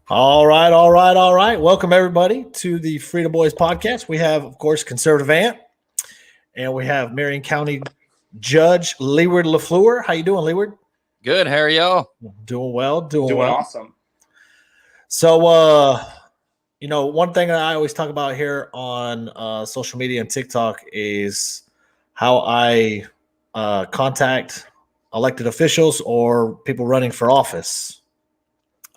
All right, all right, all right. Welcome everybody to the Freedom Boys podcast. We have, of course, Conservative Ant, and we have Marion County Judge Leward LaFleur. How you doing, Leward? Good. How are y'all? Doing well. Doing well. Awesome. So, one thing that I always talk about here on social media and TikTok is how I contact elected officials or people running for office.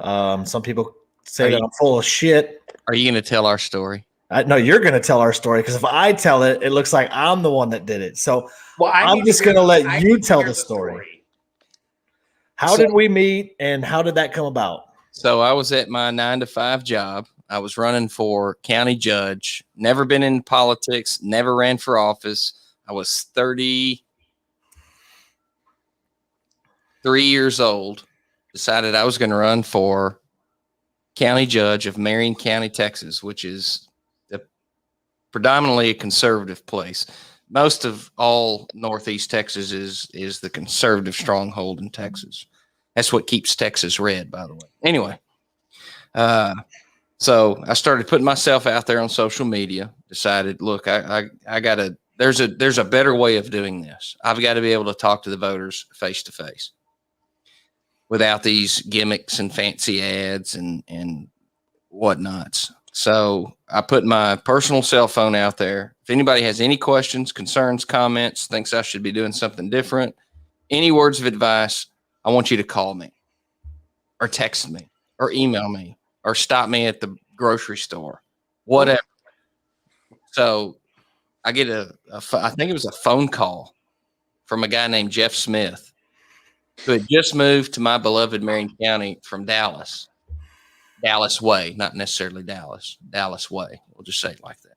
Some people say that I'm full of shit. Are you going to tell our story? No, you're going to tell our story because if I tell it, it looks like I'm the one that did it. So I'm just going to let you tell the story. How did we meet and how did that come about? So I was at my 9-to-5 job. I was running for county judge, never been in politics, never ran for office. I was 33 years old, decided I was going to run for county judge of Marion County, Texas, which is predominantly a conservative place. Most of all Northeast Texas is the conservative stronghold in Texas. That's what keeps Texas red, by the way. Anyway, so I started putting myself out there on social media, decided, look, I got to, there's a better way of doing this. I've got to be able to talk to the voters face to face without these gimmicks and fancy ads and whatnots. So I put my personal cell phone out there. If anybody has any questions, concerns, comments, thinks I should be doing something different, any words of advice, I want you to call me or text me or email me or stop me at the grocery store, whatever. So I get I think it was a phone call from a guy named Jeff Smith, who had just moved to my beloved Marion County from Dallas way, not necessarily Dallas way. We'll just say it like that.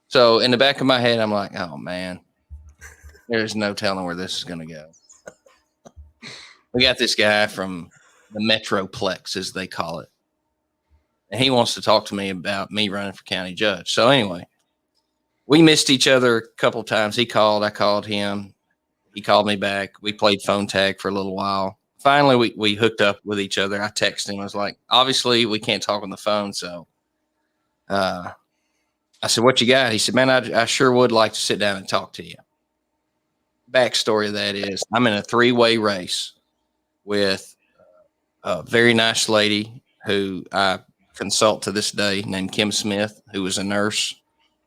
So in the back of my head, I'm like, oh man, there's no telling where this is going to go. We got this guy from the Metroplex, as they call it, and he wants to talk to me about me running for county judge. So anyway, we missed each other a couple of times. He called, I called him. He called me back. We played phone tag for a little while. Finally, we hooked up with each other. I texted him. I was like, obviously, we can't talk on the phone. So I said, what you got? He said, man, I sure would like to sit down and talk to you. Backstory of that is I'm in a 3-way race with a very nice lady who I consult to this day named Kim Smith, who was a nurse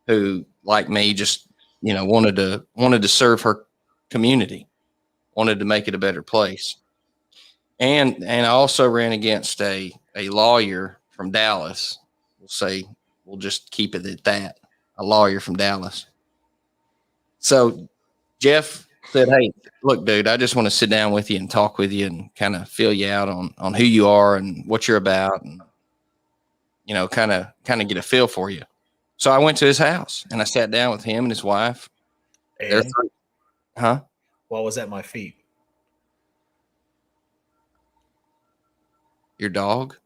who, like me, just, wanted to serve her community, wanted to make it a better place. And I also ran against a lawyer from Dallas. We'll just keep it at that. A lawyer from Dallas. So Jeff said, hey, look, dude, I just want to sit down with you and talk with you and kind of fill you out on who you are and what you're about and, kind of get a feel for you. So I went to his house and I sat down with him and his wife. And what was at my feet? Your dog?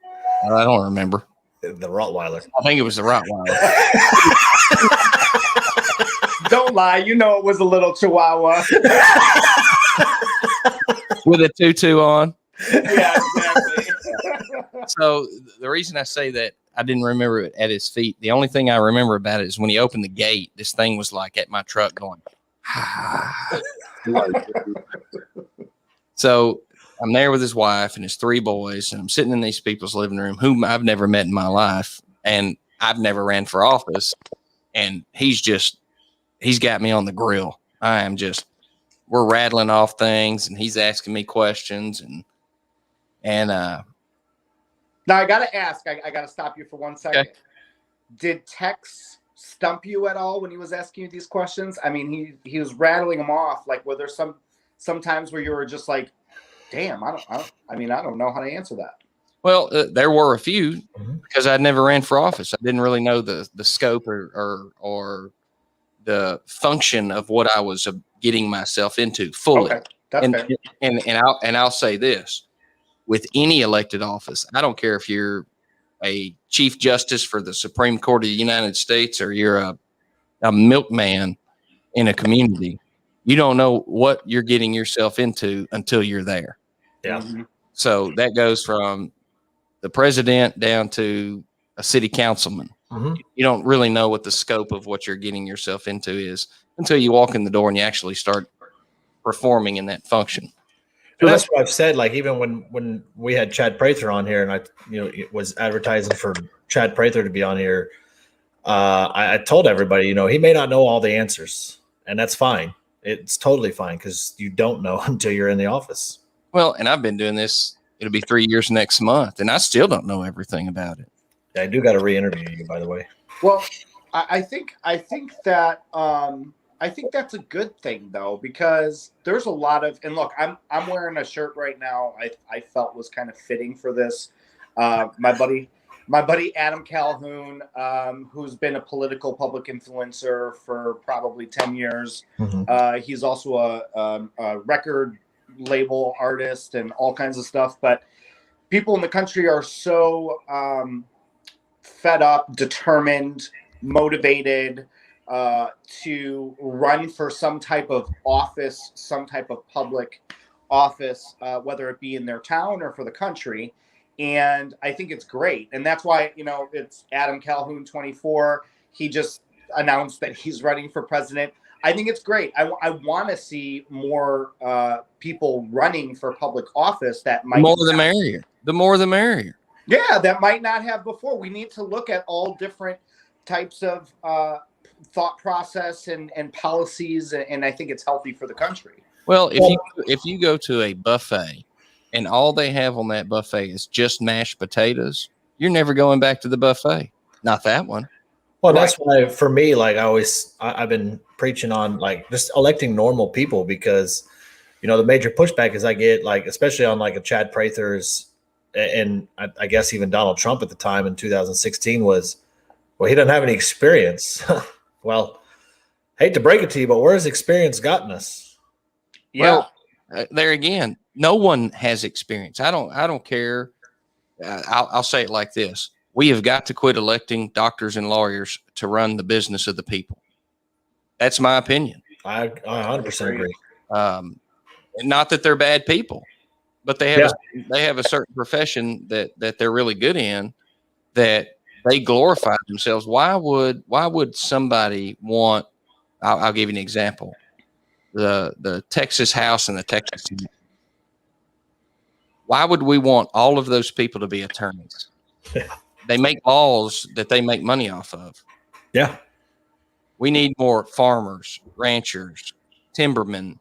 I don't remember. The Rottweiler. I think it was the Rottweiler. Don't lie. You know it was a little Chihuahua. With a tutu on. Yeah, exactly. So the reason I say that I didn't remember it at his feet, the only thing I remember about it is when he opened the gate, this thing was like at my truck going, So I'm there with his wife and his 3 boys, and I'm sitting in these people's living room whom I've never met in my life, and I've never ran for office, and he's got me on the grill. We're rattling off things, and he's asking me questions, and now I gotta ask. I gotta stop you for 1 second. Okay. Did Tex stump you at all when he was asking you these questions? I mean, he was rattling them off. Like, were there some times where you were just like, damn, I don't know how to answer that. Well, there were a few because I'd never ran for office. I didn't really know the scope or the function of what I was getting myself into fully. Okay, that's fair. And I'll say this: with any elected office, I don't care if you're a chief justice for the Supreme Court of the United States or you're a milkman in a community. You don't know what you're getting yourself into until you're there. Yeah. So that goes from the president down to a city councilman. Mhm. You don't really know what the scope of what you're getting yourself into is until you walk in the door and you actually start performing in that function. And that's what I've said. Like even when we had Chad Prather on here, and I it was advertising for Chad Prather to be on here, I told everybody, he may not know all the answers, and that's fine. It's totally fine because you don't know until you're in the office. Well, and I've been doing this. It'll be 3 years next month, and I still don't know everything about it. I do got to re-interview you, by the way. Well, I think that I think that's a good thing though, because there's a lot of, and look, I'm wearing a shirt right now. I felt was kind of fitting for this. My buddy Adam Calhoun, who's been a political public influencer for probably 10 years. Mm-hmm. He's also a record label artist and all kinds of stuff. But people in the country are so fed up, determined, motivated to run for some type of office, some type of public office, whether it be in their town or for the country. And I think it's great. And that's why, it's Adam Calhoun 24. He just announced that he's running for president. I think it's great. I want to see more people running for public office that might. The more the merrier. The more the merrier. Yeah, that might not have before. We need to look at all different types of thought process and policies. And I think it's healthy for the country. Well, if you go to a buffet and all they have on that buffet is just mashed potatoes, you're never going back to the buffet. Not that one. Well, right. That's why for me, like I've been preaching on like just electing normal people because, the major pushback is I get like, especially on like a Chad Prather's and I guess even Donald Trump at the time in 2016 was, well, he doesn't have any experience. Well, hate to break it to you, but where's experience gotten us? Yeah. Well, there again, no one has experience. I don't care. I'll say it like this. We have got to quit electing doctors and lawyers to run the business of the people. That's my opinion. I 100% agree. Not that they're bad people, but they have a certain profession that they're really good in, that they glorify themselves. Why would somebody want? I'll give you an example. The Texas House and the Texas Senate. Why would we want all of those people to be attorneys? They make laws that they make money off of. Yeah. We need more farmers, ranchers, timbermen,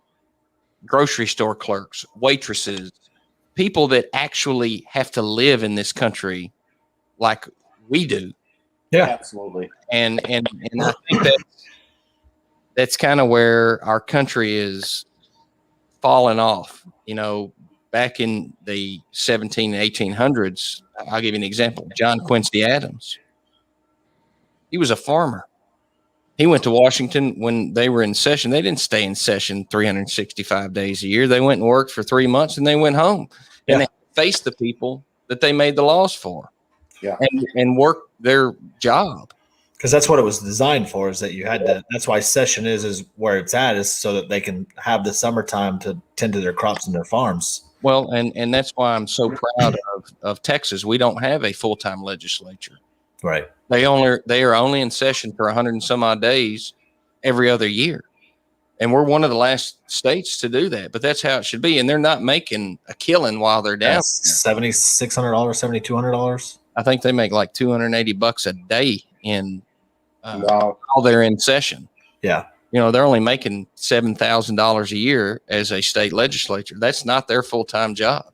grocery store clerks, waitresses, people that actually have to live in this country like we do. Yeah, absolutely. And I think that's kind of where our country is falling off. Back in the 17 and 1800s, I'll give you an example. John Quincy Adams. He was a farmer. He went to Washington when they were in session. They didn't stay in session 365 days a year. They went and worked for 3 months and they went home. Yeah. And they faced the people that they made the laws for. Yeah. And work their job. Because that's what it was designed for, is that you had to, that's why session is where it's at, is so that they can have the summertime to tend to their crops and their farms. Well, and that's why I'm so proud of Texas. We don't have a full-time legislature. Right. They are only in session for 100 and some odd days every other year. And we're one of the last states to do that, but that's how it should be. And they're not making a killing while they're down. $7,600, $7,200. I think they make like $280 a day in while they're in session. Yeah. They're only making $7,000 a year as a state legislature. That's not their full-time job.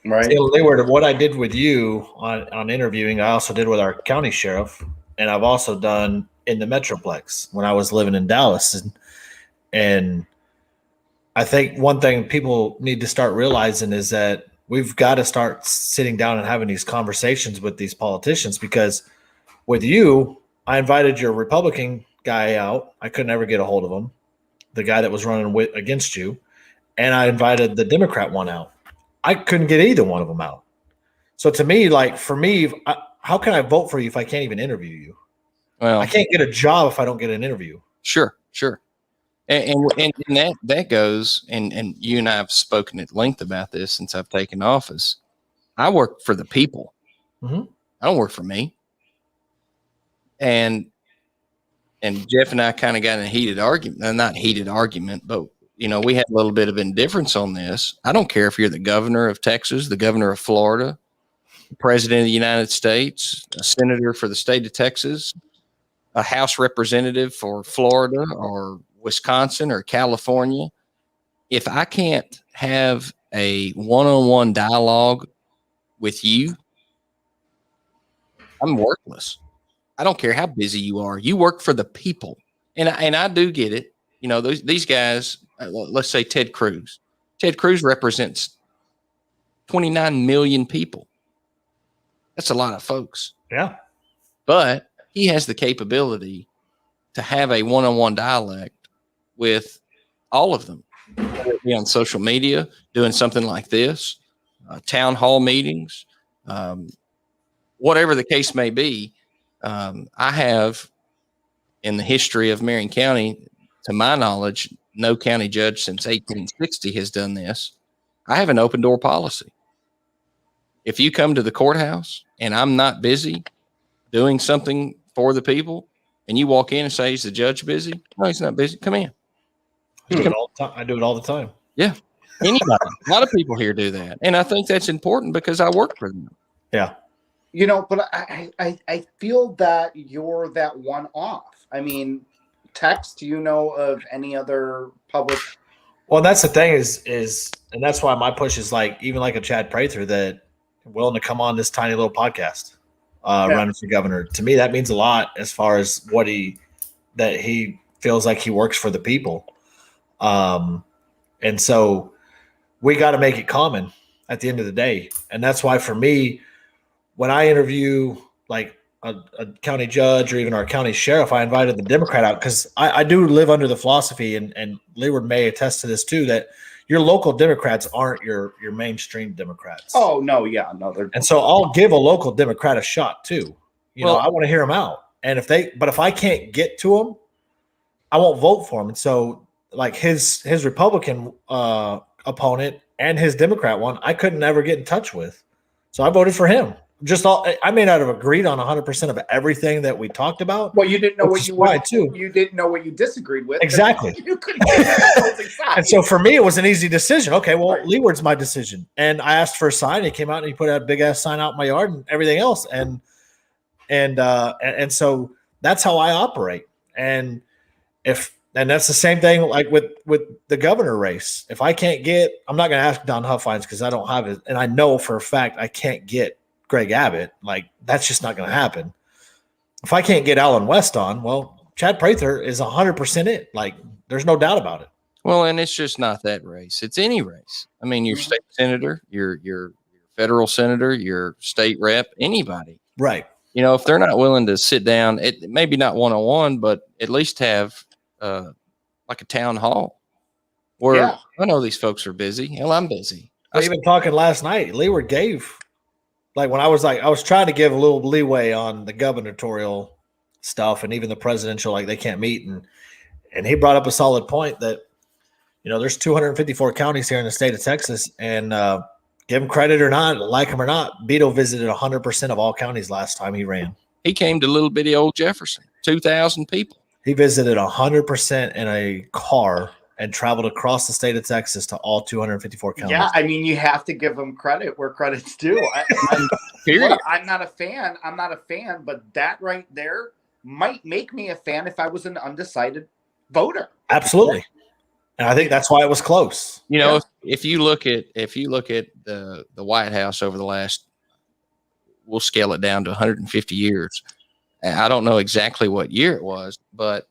Right. Leward, what I did with you on interviewing, I also did with our county sheriff, and I've also done in the Metroplex when I was living in Dallas. And I think one thing people need to start realizing is that we've got to start sitting down and having these conversations with these politicians, because with you, I invited your Republican guy out. I couldn't ever get a hold of him, the guy that was running against you. And I invited the Democrat one out. I couldn't get either one of them out. So to me, how can I vote for you if I can't even interview you? Well, I can't get a job if I don't get an interview. Sure. And that goes, and you and I have spoken at length about this since I've taken office. I work for the people. I don't work for me. And Jeff and I kind of got in a heated argument, not heated argument, but we had a little bit of indifference on this. I don't care if you're the governor of Texas, the governor of Florida, the president of the United States, a senator for the state of Texas, a House representative for Florida or Wisconsin or California. If I can't have a one-on-one dialogue with you, I'm worthless. I don't care how busy you are. You work for the people. And I do get it. These guys, let's say Ted Cruz. Ted Cruz represents 29 million people. That's a lot of folks. Yeah. But he has the capability to have a one-on-one dialect with all of them. Whether it be on social media, doing something like this, town hall meetings, whatever the case may be. I have, in the history of Marion County, to my knowledge, no county judge since 1860 has done this. I have an open door policy. If you come to the courthouse and I'm not busy doing something for the people, and you walk in and say, "Is the judge busy?" No, he's not busy. Come in. I do it all the time. Yeah. Anybody. A lot of people here do that. And I think that's important because I work for them. Yeah. But I feel that you're that one off. I mean, Tex, do you know of any other public? Well, that's the thing is, and that's why my push is even like a Chad Prather that willing to come on this tiny little podcast, running for governor. To me, that means a lot as far as that he feels like he works for the people. And so we got to make it common at the end of the day. And that's why for me, when I interview like a county judge or even our county sheriff, I invited the Democrat out because I do live under the philosophy, and Leward may attest to this too, that your local Democrats aren't your mainstream Democrats. Oh, no. Yeah. No. And so I'll give a local Democrat a shot too. I want to hear them out. And if I can't get to them, I won't vote for them. And so like his Republican opponent and his Democrat one, I couldn't ever get in touch with. So I voted for him. I may not have agreed on 100% of everything that we talked about. Well, you didn't know you didn't know what you disagreed with. Exactly. You couldn't get and so for me, it was an easy decision. Okay, well, Leward's my decision. And I asked for a sign. He came out and he put a big ass sign out in my yard and everything else. And so that's how I operate. And that's the same thing like with the governor race. If I can't I'm not going to ask Don Huffines because I don't have it. And I know for a fact I can't get Greg Abbott. Like, that's just not going to happen. If I can't get Alan West on, well, Chad Prather is 100% it. Like, there's no doubt about it. Well, and it's just not that race. It's any race. I mean, your state senator, your federal senator, your state rep, anybody. Right. If they're not willing to sit down, maybe not one-on-one, but at least have like a town hall where I know these folks are busy. Hell, I'm busy. Even talking last night, Leward gave – like when I was trying to give a little leeway on the gubernatorial stuff and even the presidential, like they can't meet. And he brought up a solid point that, there's 254 counties here in the state of Texas, and give him credit or not, like him or not, Beto visited 100% of all counties last time he ran. He came to little bitty old Jefferson, 2,000 people. He visited 100% in a car and traveled across the state of Texas to all 254 counties. Yeah, I mean, you have to give them credit where credit's due. I'm not a fan. But that right there might make me a fan if I was an undecided voter. Absolutely. And I think that's why it was close. If you look at the White House over the last, we'll scale it down to 150 years. I don't know exactly what year it was, but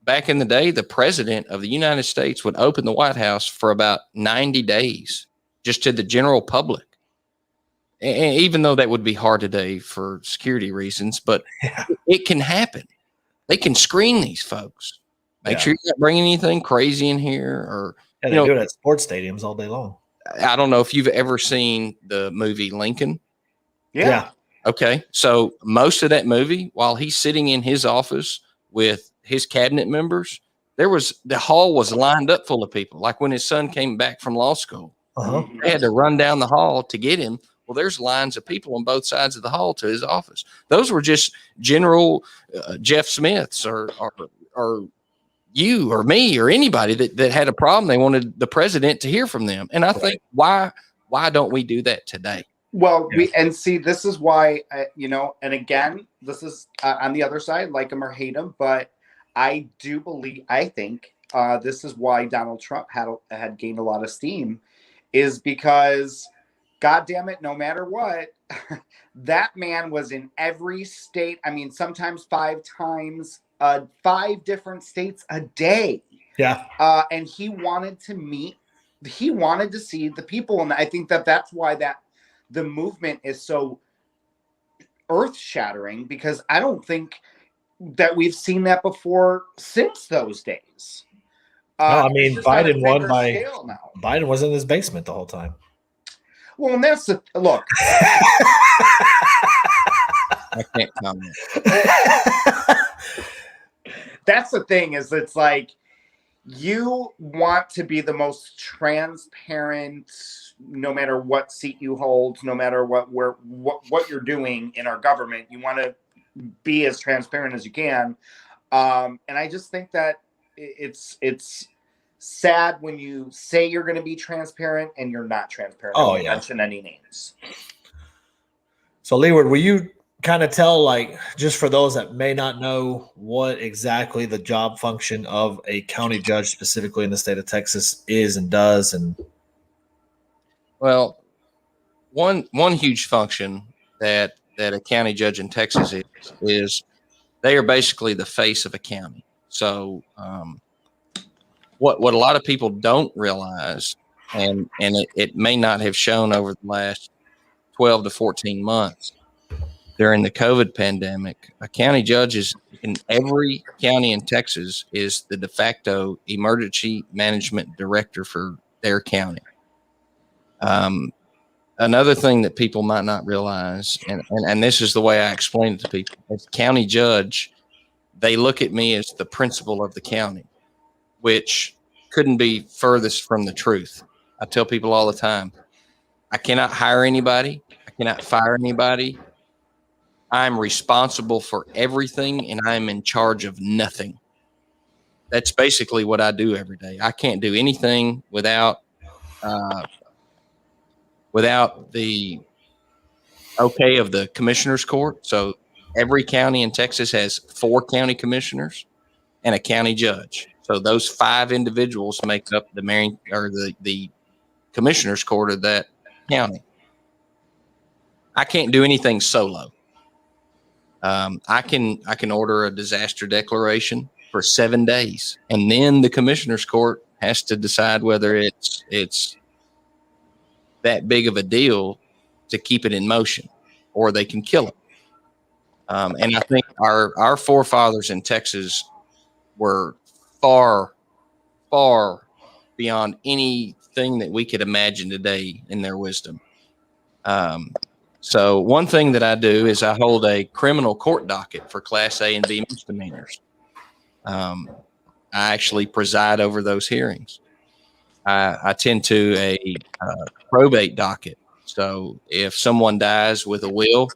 back in the day, the president of the United States would open the White House for about 90 days just to the general public. And even though that would be hard today for security reasons, but it can happen. They can screen these folks. Make sure you're not bringing anything crazy in here. Or they do it at sports stadiums all day long. I don't know if you've ever seen the movie Lincoln. Yeah. Okay. So most of that movie, while he's sitting in his office with his cabinet members, the hall was lined up full of people. Like when his son came back from law school, they had to run down the hall to get him Well, there's lines of people on both sides of the hall to his office. Those were just General Jeff Smiths or you or me or anybody that had a problem. They wanted the president to hear from them. And I think why don't we do that today? Well, this is why, and again, this is on the other side, like him or hate him, but I think this is why Donald Trump had gained a lot of steam, is because, God damn it, no matter what, that man was in every state. I mean, sometimes 5 times, 5 different states a day. Yeah. And he wanted to see the people. And I think that's why the movement is so earth-shattering, because I don't think that we've seen that before since those days. No, I mean, Biden won by Biden was in his basement the whole time. Well, and that's look. I can't comment. That's the thing, is it's like, you want to be the most transparent, no matter what seat you hold, no matter what you're doing in our government. You want to be as transparent as you can. And I just think that it's sad when you say you're going to be transparent and you're not transparent. Oh, I don't mention any names. So, Leward, will you kind of tell, like, just for those that may not know, what exactly the job function of a county judge, specifically in the state of Texas, is and does? And well, one huge function that a county judge in Texas is they are basically the face of a county. So what a lot of people don't realize, and it may not have shown over the last 12 to 14 months during the COVID pandemic, a county judge is in every county in Texas is the de facto emergency management director for their county. Another thing that people might not realize, and this is the way I explain it to people, as county judge, they look at me as the principal of the county, which couldn't be furthest from the truth. I tell people all the time, I cannot hire anybody. I cannot fire anybody. I'm responsible for everything, and I'm in charge of nothing. That's basically what I do every day. I can't do anything without the okay of the commissioner's court. So every county in Texas has 4 county commissioners and a county judge. So those 5 individuals make up the commissioner's court of that county. I can't do anything solo. I can order a disaster declaration for 7 days, and then the commissioner's court has to decide whether it's that big of a deal to keep it in motion, or they can kill it. And I think our forefathers in Texas were far, far beyond anything that we could imagine today in their wisdom. So one thing that I do is I hold a criminal court docket for Class A and B misdemeanors. I actually preside over those hearings. I tend to a probate docket. So if someone dies with a will,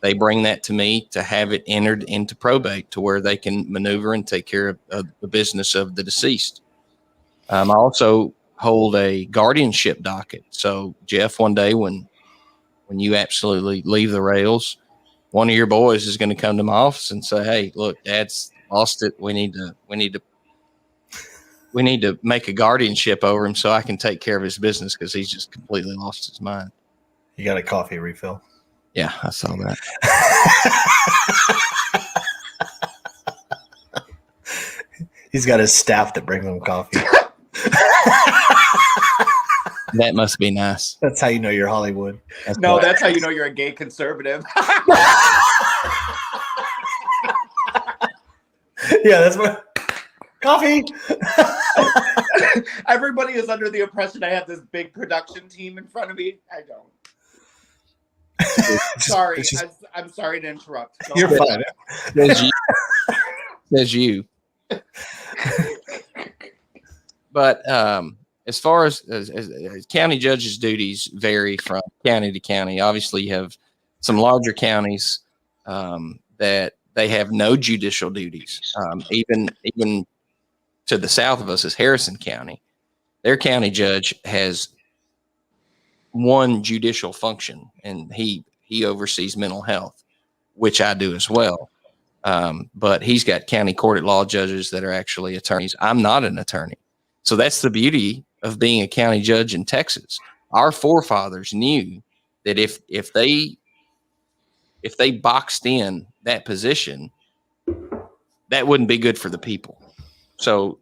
they bring that to me to have it entered into probate to where they can maneuver and take care of the business of the deceased. I also hold a guardianship docket. So Jeff, one day when you absolutely leave the rails, one of your boys is going to come to my office and say, "Hey, look, Dad's lost it. We need to make a guardianship over him so I can take care of his business because he's just completely lost his mind." You got a coffee refill? Yeah, I saw that. He's got his staff that brings him coffee. That must be nice. That's how you know you're Hollywood. That's how you know you're a gay conservative. Yeah, that's what. Coffee. Everybody is under the impression I have this big production team in front of me. I don't. Sorry, I'm sorry to interrupt. You're fine. Says you. But as far as county judges' duties vary from county to county. Obviously, you have some larger counties that they have no judicial duties. Even to the south of us is Harrison County. Their county judge has one judicial function, and he oversees mental health, which I do as well. But he's got county court at law judges that are actually attorneys. I'm not an attorney. So that's the beauty of being a county judge in Texas. Our forefathers knew that if they boxed in that position, that wouldn't be good for the people. So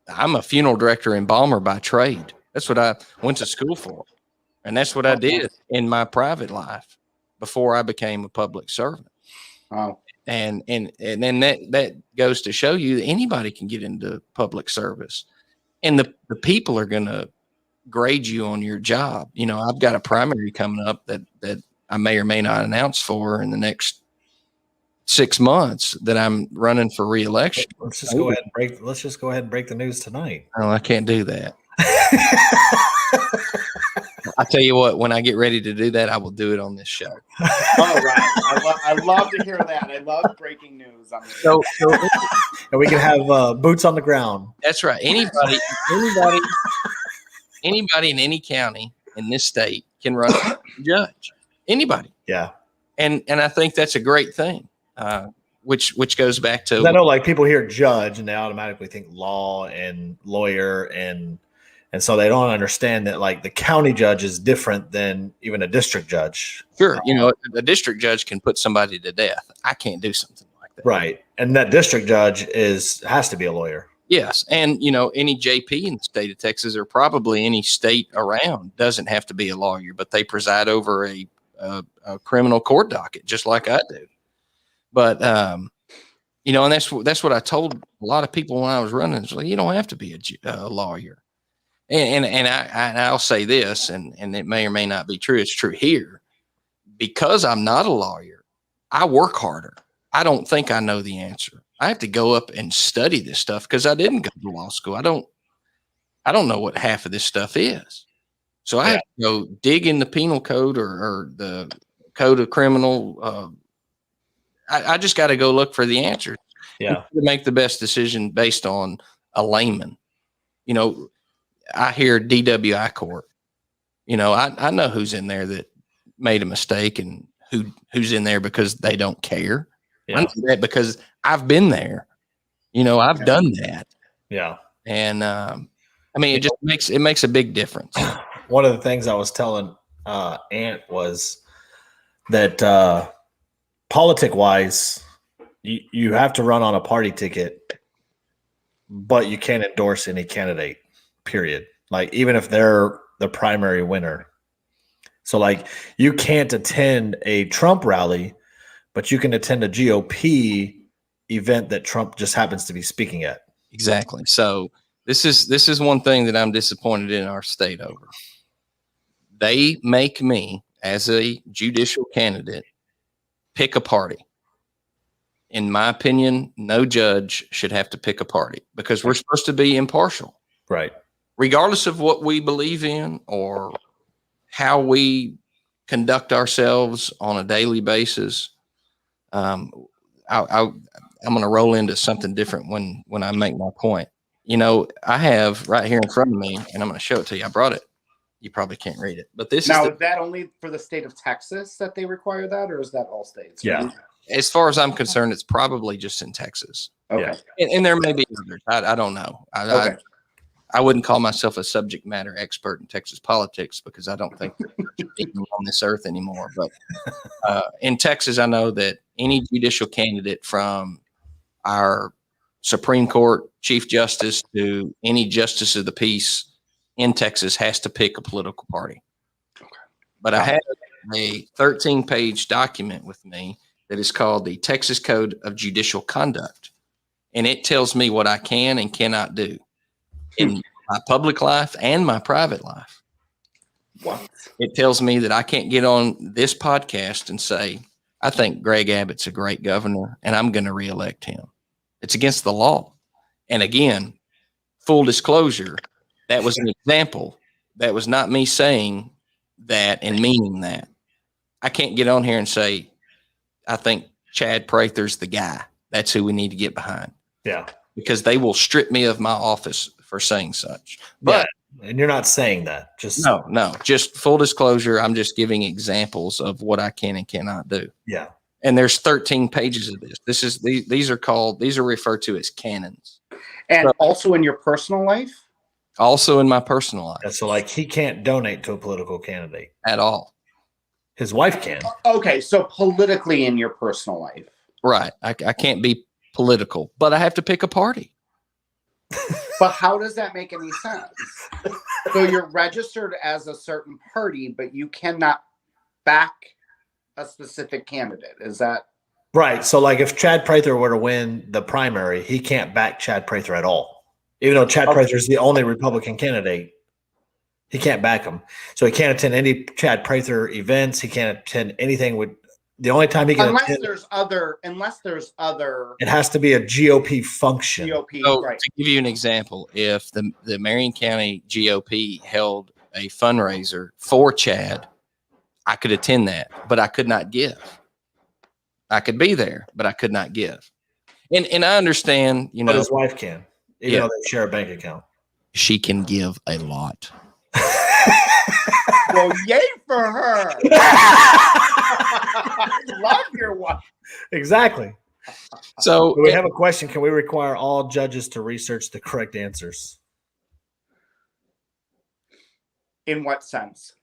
I'm a funeral director and embalmer by trade. That's what I went to school for. And that's what I did in my private life before I became a public servant. Wow. And then that goes to show you that anybody can get into public service, and the people are going to grade you on your job. You know, I've got a primary coming up that I may or may not announce for in the next 6 months that I'm running for reelection. Let's just go ahead and break the news tonight. Oh, I can't do that. I tell you what, when I get ready to do that, I will do it on this show. All right. I love to hear that. I love breaking news on this. So and we can have boots on the ground. That's right. Anybody in any county in this state can run a judge. Anybody. Yeah. And I think that's a great thing. Which goes back to, I know, like, people hear judge and they automatically think law and lawyer, and so they don't understand that, like, the county judge is different than even a district judge. Sure. You know, a district judge can put somebody to death. I can't do something like that. Right. And that district judge has to be a lawyer. Yes. And, you know, any JP in the state of Texas, or probably any state around, doesn't have to be a lawyer, but they preside over a criminal court docket, just like I do. But, you know, and that's what I told a lot of people when I was running. It's like, you don't have to be a lawyer. And I'll say this, and it may or may not be true. It's true here. Because I'm not a lawyer, I work harder. I don't think I know the answer. I have to go up and study this stuff because I didn't go to law school. I don't know what half of this stuff is. So I have to go dig in the penal code or the code of criminal. I just got to go look for the answer. Yeah. To make the best decision based on a layman. You know, I hear DWI court. You know, I know who's in there that made a mistake and who's in there because they don't care. Yeah. I know that because I've been there. You know, I've done that. Yeah. And I mean, it makes a big difference. One of the things I was telling Ant was that politic-wise, you have to run on a party ticket, but you can't endorse any candidate, period. Like, even if they're the primary winner. So, like, you can't attend a Trump rally, but you can attend a GOP event that Trump just happens to be speaking at. Exactly. So this is one thing that I'm disappointed in our state over. They make me, as a judicial candidate, pick a party. In my opinion, no judge should have to pick a party because we're supposed to be impartial. Right. Regardless of what we believe in or how we conduct ourselves on a daily basis. I'm going to roll into something different when I make my point. You know, I have right here in front of me, and I'm going to show it to you. I brought it. You probably can't read it, but is that only for the state of Texas that they require that, or is that all states? Yeah. As far as I'm concerned, it's probably just in Texas. Okay. And there may be others. I don't know. I wouldn't call myself a subject matter expert in Texas politics because I don't think they're on this earth anymore. But in Texas, I know that any judicial candidate from our Supreme Court Chief Justice to any justice of the peace in Texas has to pick a political party. Okay. But I have a 13-page document with me that is called the Texas Code of Judicial Conduct. And it tells me what I can and cannot do in my public life and my private life. What? It tells me that I can't get on this podcast and say, I think Greg Abbott's a great governor and I'm going to reelect him. It's against the law. And again, full disclosure, That was an example. That was not me saying that and meaning that. I can't get on here and say, I think Chad Prather's the guy. That's who we need to get behind. Yeah. Because they will strip me of my office for saying such. But and you're not saying that. Just no. Just full disclosure, I'm just giving examples of what I can and cannot do. Yeah. And there's 13 pages of this. These are referred to as canons. And also in your personal life? Also in my personal life. Yeah, so like he can't donate to a political candidate at all. His wife can. Okay, so politically in your personal life. Right. I can't be political, but I have to pick a party. But how does that make any sense? So you're registered as a certain party, but you cannot back a specific candidate. Is that right? So like if Chad Prather were to win the primary, he can't back Chad Prather at all. Even though Chad Prather is the only Republican candidate, he can't back him. So he can't attend any Chad Prather events. He can't attend anything with the only time he can unless attend, there's other it has to be a GOP function. So right. to give you an example, if the Marion County GOP held a fundraiser for Chad, I could attend that, but I could not give. I could be there, but I could not give. And I understand, But his wife can, even though they share a bank account. She can give a lot. Well, yay for her. Love your wife. Exactly. So we have a question. Can we require all judges to research the correct answers? In what sense?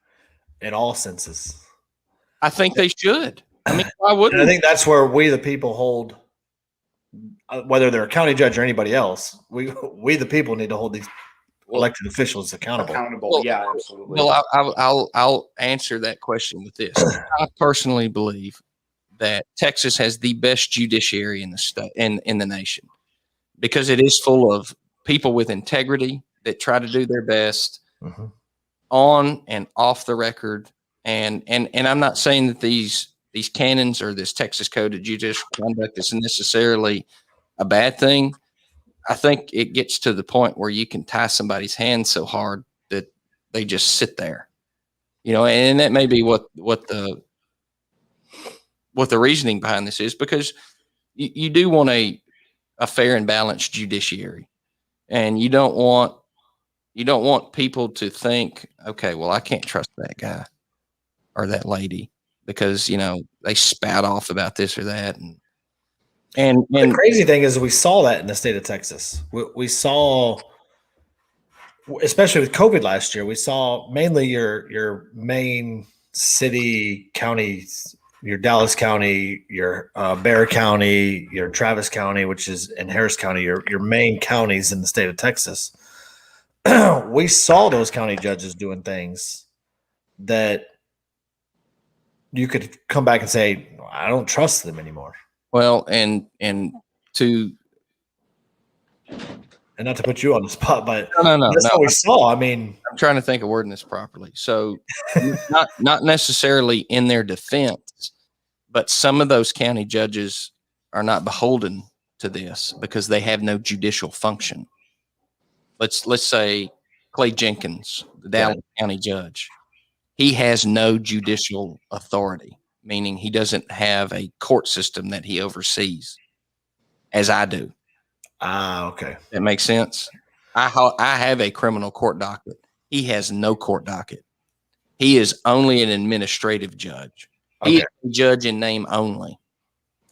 In all senses. I think they should. I mean, why wouldn't? And I think that's where we, the people, hold, whether they're a county judge or anybody else, we the people need to hold these elected officials accountable. Well, yeah, absolutely. Well, I'll answer that question with this. I personally believe that Texas has the best judiciary in the state in the nation, because it is full of people with integrity that try to do their best on and off the record. And I'm not saying that these canons or this Texas Code of Judicial Conduct is necessarily a bad thing. I think it gets to the point where you can tie somebody's hands so hard that they just sit there, and that may be what the reasoning behind this is, because you do want a fair and balanced judiciary, and you don't want people to think, okay, well, I can't trust that guy or that lady because, they spat off about this or that. And the crazy thing is we saw that in the state of Texas. We saw, especially with COVID last year, we saw mainly your main city counties, your Dallas County, your Bexar County, your Travis County, which is in Harris County, your main counties in the state of Texas. We saw those county judges doing things that you could come back and say, I don't trust them anymore. Well, and not to put you on the spot, but no, that's what we saw. I mean, I'm trying to think of wording this properly. So not necessarily in their defense, but some of those county judges are not beholden to this because they have no judicial function. Let's say Clay Jenkins, the Dallas County judge, he has no judicial authority, meaning he doesn't have a court system that he oversees, as I do. Okay. That makes sense. I have a criminal court docket. He has no court docket. He is only an administrative judge. Okay. He is a judge in name only.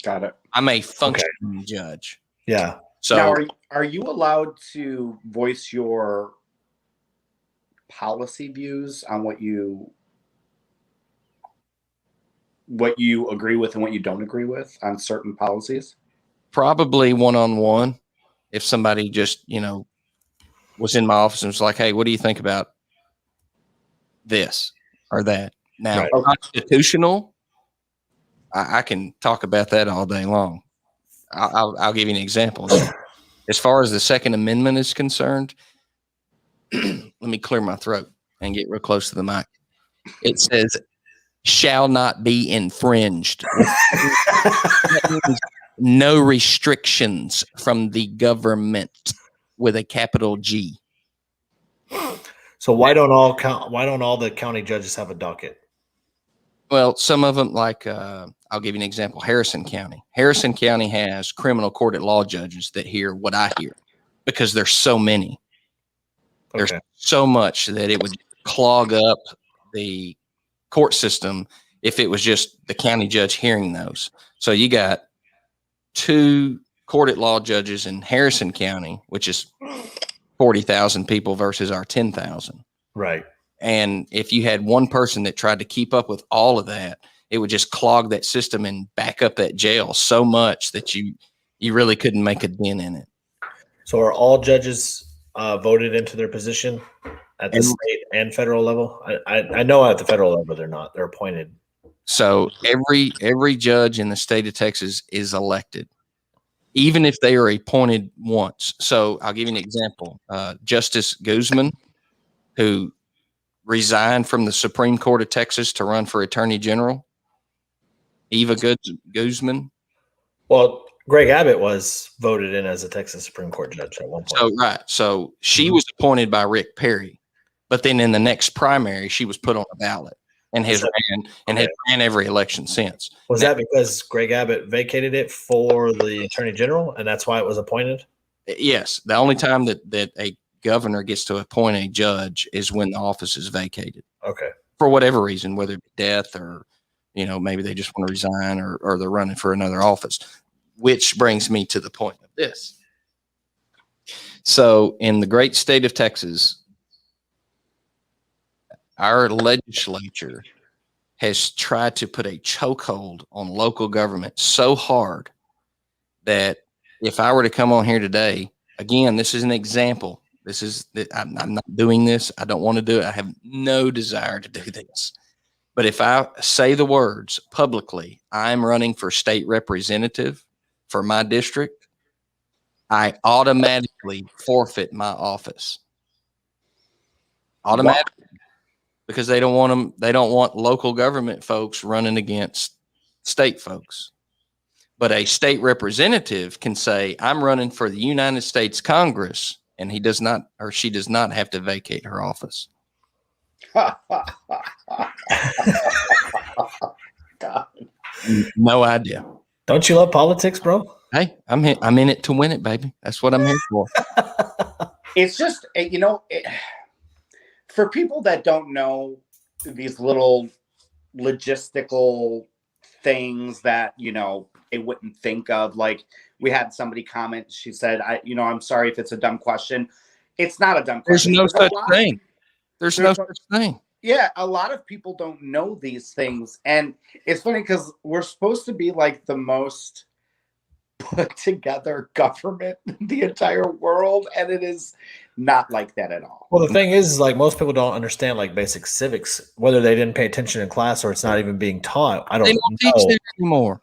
Got it. I'm a functioning judge. Yeah. So now, are you allowed to voice your policy views on what you agree with and what you don't agree with on certain policies? Probably one-on-one. If somebody just, was in my office and was like, hey, what do you think about this or that? Now, constitutional, I can talk about that all day long. I'll give you an example. As far as the Second Amendment is concerned, let me clear my throat and get real close to the mic. It says, shall not be infringed. No restrictions from the government with a capital G. So why don't all the county judges have a docket? Well, some of them, like I'll give you an example. Harrison County. Harrison County has criminal court at law judges that hear what I hear because there's so many. There's so much that it would clog up the court system if it was just the county judge hearing those. So you got 2 court at law judges in Harrison County, which is 40,000 people versus our 10,000. Right. And if you had one person that tried to keep up with all of that, it would just clog that system and back up that jail so much that you really couldn't make a dent in it. So are all judges voted into their position at the state and federal level? I know at the federal level they're not. They're appointed. So every judge in the state of Texas is elected, even if they are appointed once. So I'll give you an example. Justice Guzman, who resigned from the Supreme Court of Texas to run for Attorney General, Eva Guzman. Well, Greg Abbott was voted in as a Texas Supreme Court judge at one point. So, right. So she was appointed by Rick Perry, but then in the next primary, she was put on a ballot and has ran every election since. Was that because Greg Abbott vacated it for the Attorney General, and that's why it was appointed? Yes. The only time that a governor gets to appoint a judge is when the office is vacated. Okay. For whatever reason, whether it be death or, maybe they just want to resign or they're running for another office, which brings me to the point of this. So in the great state of Texas, our legislature has tried to put a chokehold on local government so hard that if I were to come on here today, again, this is an example. I'm not doing this. I don't want to do it. I have no desire to do this. But if I say the words publicly, I'm running for state representative for my district, I automatically forfeit my office. Automatically. Because they don't want them. They don't want local government folks running against state folks. But a state representative can say, I'm running for the United States Congress, and he does not, or she does not have to vacate her office. God. No idea. Don't you love politics, bro? Hey, I'm in it to win it, baby. That's what I'm here for. It's just, for people that don't know these little logistical things that, they wouldn't think of. Like, we had somebody comment, she said, I'm sorry if it's a dumb question. It's not a dumb question. There's no such thing. There's no such thing. Yeah, a lot of people don't know these things. And it's funny because we're supposed to be like the most put together government in the entire world, and it is not like that at all. Well, the thing is like most people don't understand like basic civics, whether they didn't pay attention in class or it's not even being taught. I don't know. Teach that anymore.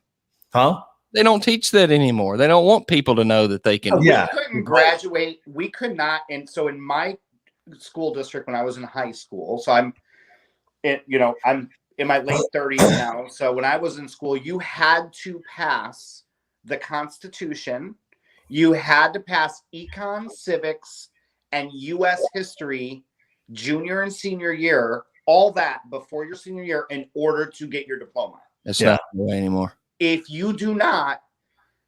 Huh? They don't teach that anymore. They don't want people to know that they can. Yeah. We couldn't graduate. We could not. And so in my school district, when I was in high school, so I'm in my late 30s now. So when I was in school, you had to pass the Constitution. You had to pass econ, civics, and U.S. history, junior and senior year, all that before your senior year in order to get your diploma. That's not the way anymore. If you do not,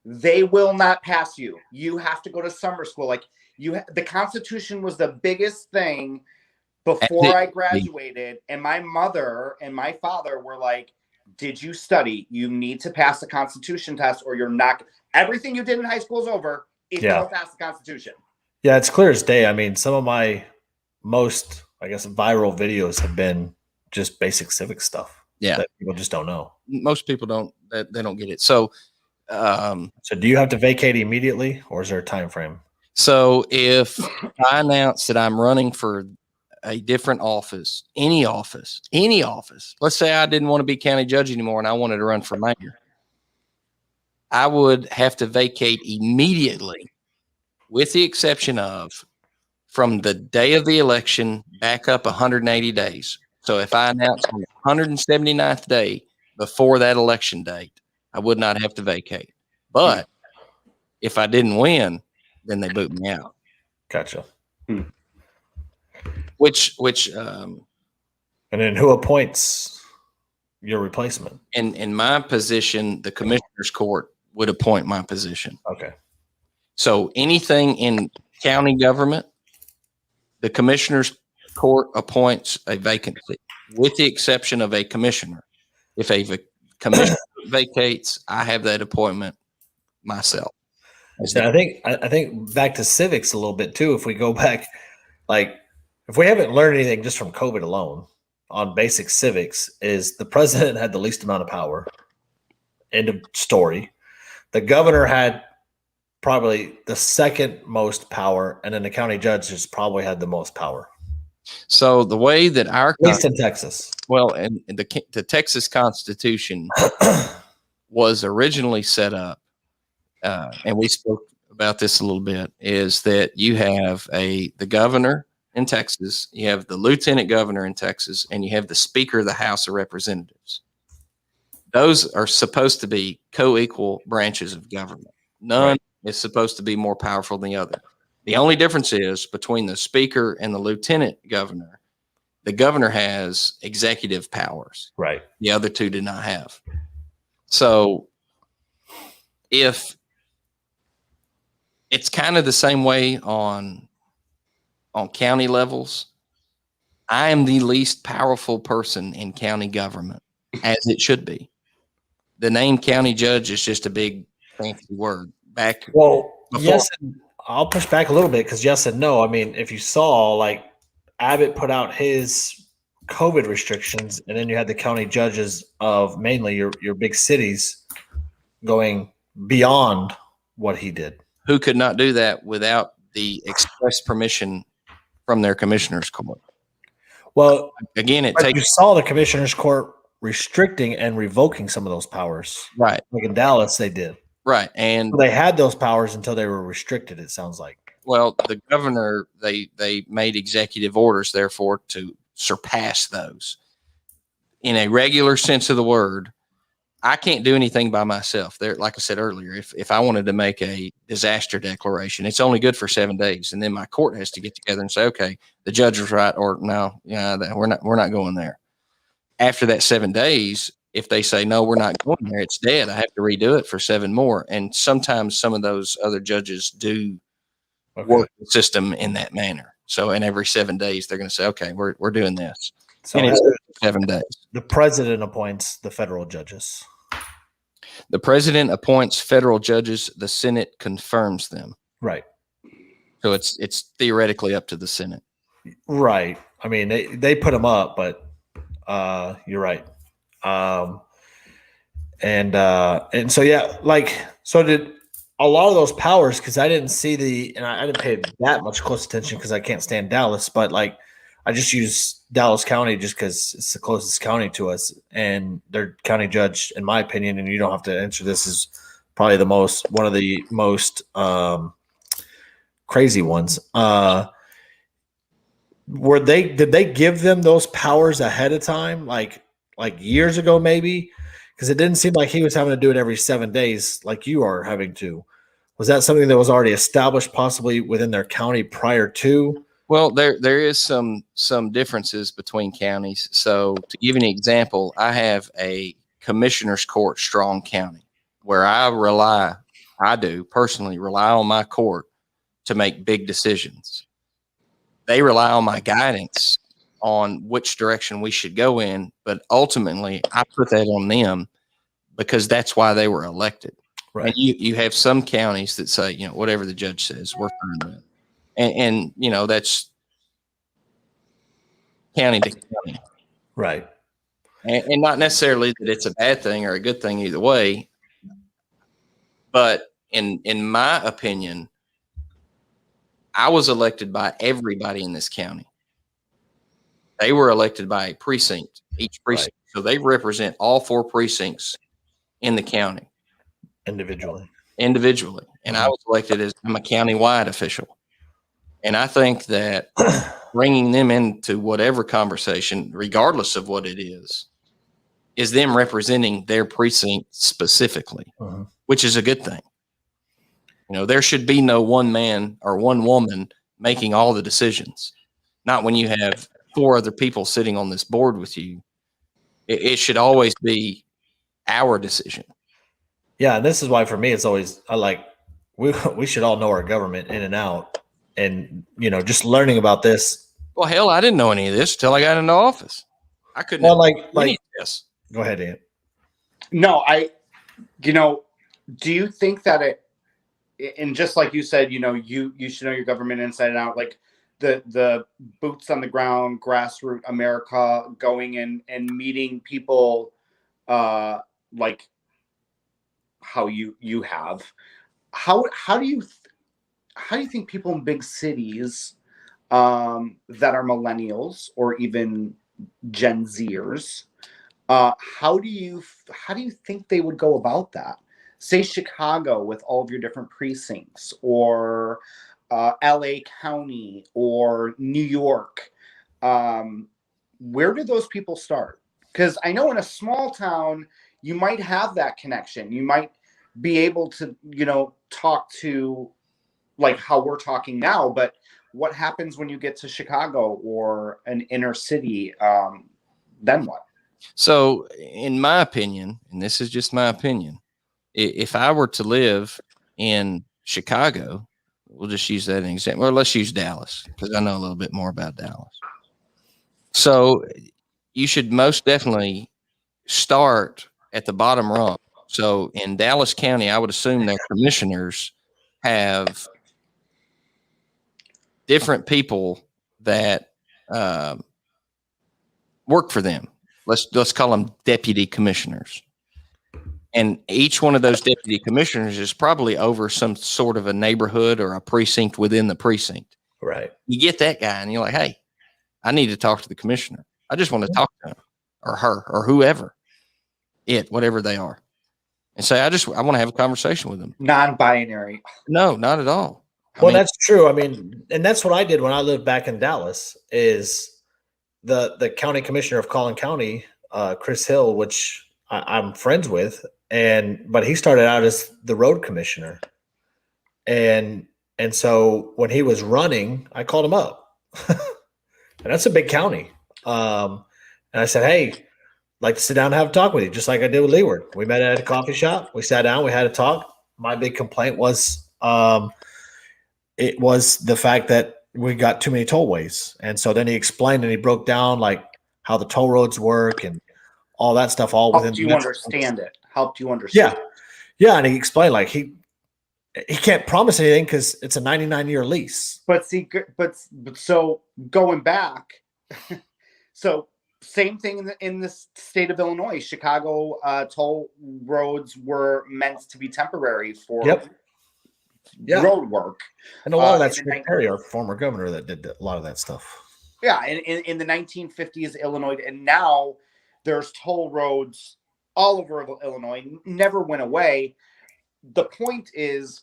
they will not pass you. You have to go to summer school. Like the Constitution was the biggest thing before I graduated. And my mother and my father were like, did you study? You need to pass the Constitution test or you're not. Everything you did in high school is over if you don't pass the Constitution. Yeah, it's clear as day. I mean, some of my most, I guess, viral videos have been just basic civic stuff. Yeah. That people just don't know. Most people don't, they don't get it. So, so do you have to vacate immediately or is there a time frame? So if I announce that I'm running for a different office, any office, let's say I didn't want to be county judge anymore and I wanted to run for mayor, I would have to vacate immediately, with the exception of from the day of the election back up 180 days. So if I announce on the 179th day before that election date, I would not have to vacate. But if I didn't win, then they boot me out. Gotcha. Which And then who appoints your replacement? in my position, the commissioner's court would appoint my position. Okay. So anything in county government, the commissioner's court appoints a vacancy, with the exception of a commissioner. If a commissioner vacates, I have that appointment myself. So I think back to civics a little bit too. If we go back, like if we haven't learned anything just from COVID alone on basic civics, is the president had the least amount of power. End of story. The governor had probably the second most power, and then the county judges probably had the most power. So the way that our At least in Texas. Well, and the Texas Constitution was originally set up, and we spoke about this a little bit, is that you have the governor in Texas, you have the lieutenant governor in Texas, and you have the Speaker of the House of Representatives. Those are supposed to be co-equal branches of government. None is supposed to be more powerful than the other. The only difference is between the Speaker and the lieutenant governor. The governor has executive powers. Right. The other two do not have. So if it's kind of the same way on county levels, I am the least powerful person in county government, as it should be. The name county judge is just a big fancy word. Yes, I'll push back a little bit because yes and no. I mean, if you saw, like, Abbott put out his COVID restrictions, and then you had the county judges of mainly your big cities going beyond what he did. Who could not do that without the express permission from their commissioner's court? Well, again, you saw the commissioner's court restricting and revoking some of those powers. Right. Like in Dallas, they did. Right. And they had those powers until they were restricted, it sounds like. Well, the governor, they made executive orders, therefore, to surpass those. In a regular sense of the word, I can't do anything by myself. There, like I said earlier, if I wanted to make a disaster declaration, it's only good for 7 days, and then my court has to get together and say, okay, the judge was right, or no, we're not going there. After that 7 days, if they say no, we're not going there, it's dead. I have to redo it for 7 more, and sometimes some of those other judges do work the system in that manner. So in every 7 days, they're going to say, okay, we're doing this. So and it's 7 days. The president appoints the federal judges. The president appoints federal judges. The Senate confirms them. Right. So it's theoretically up to the Senate. Right. I mean, they put them up, but you're right. And so, yeah, so did a lot of those powers, because I didn't see and I didn't pay that much close attention because I can't stand Dallas, but I just use Dallas County just because it's the closest county to us, and their county judge, in my opinion, and you don't have to answer this, is probably one of the most crazy ones. Did they give them those powers ahead of time, like years ago, maybe? Because it didn't seem like he was having to do it every 7 days like you are having to. Was that something that was already established possibly within their county prior to? Well, there is some differences between counties. So to give you an example, I have a commissioner's court strong county where I do personally rely on my court to make big decisions. They rely on my guidance on which direction we should go in, but ultimately I put that on them because that's why they were elected. Right. And you have some counties that say, whatever the judge says, we're fine with. And that's county to county. Right. And not necessarily that it's a bad thing or a good thing either way. But in my opinion, I was elected by everybody in this county. They were elected by a precinct, each precinct. Right. So they represent all 4 precincts in the county. Individually. And I was elected as I'm a county-wide official. And I think that bringing them into whatever conversation, regardless of what it is them representing their precinct specifically, which is a good thing. There should be no one man or one woman making all the decisions. not when you have 4 other people sitting on this board with you. It should always be our decision. Yeah, and this is why for me it's always we should all know our government in and out, and just learning about this. Well, hell, I didn't know any of this until I got into office. I couldn't. Well, this. Go ahead, Ian. No, do you think that and just like you said, you should know your government inside and out, like the boots on the ground, grassroots America, going in and meeting people, like how you have. How do you think people in big cities that are millennials or even Gen Zers, how do you think they would go about that? Say Chicago with all of your different precincts, or LA County, or New York. Where do those people start? Because I know in a small town, you might have that connection. You might be able to, talk to like how we're talking now, but what happens when you get to Chicago or an inner city? Then what? So in my opinion, and this is just my opinion, if I were to live in Chicago, we'll just use that as an example, or let's use Dallas, because I know a little bit more about Dallas. So you should most definitely start at the bottom rung. So in Dallas County, I would assume their commissioners have different people that work for them. Let's call them deputy commissioners. And each one of those deputy commissioners is probably over some sort of a neighborhood or a precinct within the precinct. Right. You get that guy and you're like, hey, I need to talk to the commissioner. I just want to talk to him or her or whoever, whatever they are. And say, I want to have a conversation with them. Non-binary. No, not at all. That's true. And that's what I did when I lived back in Dallas, is the county commissioner of Collin County, Chris Hill, which I'm friends with, but he started out as the road commissioner. And so when he was running, I called him up. And that's a big county. And I said, hey, I'd like to sit down and have a talk with you, just like I did with Leward. We met at a coffee shop. We sat down. We had a talk. My big complaint was it was the fact that we got too many tollways. And so then he explained and he broke down like how the toll roads work and all that stuff. Helped you understand it. Yeah. Yeah. And he explained like he can't promise anything because it's a 99-year lease. But so going back, so same thing in the state of Illinois. Chicago toll roads were meant to be temporary for road work. And a lot of that's Rick Perry, our former governor, that did a lot of that stuff. Yeah, in the 1950s, Illinois, and now there's toll roads all over Illinois, never went away. The point is,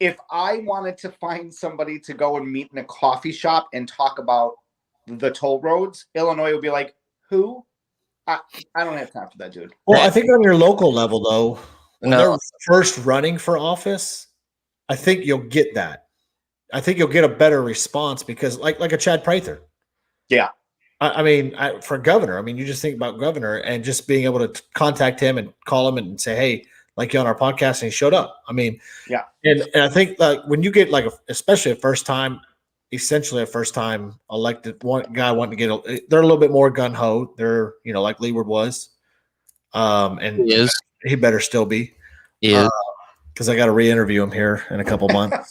if I wanted to find somebody to go and meet in a coffee shop and talk about the toll roads, Illinois would be like, who? I don't have time for that, dude. Well, I think on your local level, though, when No. they're first running for office, I think you'll get that. I think you'll get a better response because like a Chad Prather. Yeah. For governor, you just think about governor and just being able to contact him and call him and say, hey, like you on our podcast, and he showed up. Yeah. And I think like when you get especially a first time elected one guy wanting to get, they're a little bit more gun ho. They're, like Leward was. And He is. He better still be. Yeah. Because I got to re-interview him here in a couple months.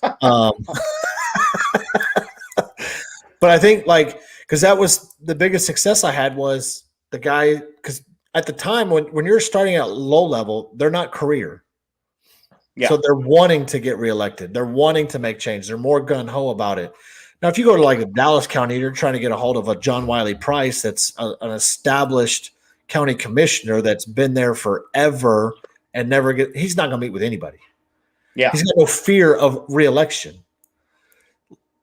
But I think because that was the biggest success I had was the guy, because at the time when you're starting at low level, they're not career. Yeah. So they're wanting to get reelected. They're wanting to make change. They're more gung-ho about it. Now, if you go to Dallas County, you're trying to get a hold of a John Wiley Price that's an established county commissioner that's been there forever and he's not going to meet with anybody. Yeah. He's got no fear of reelection.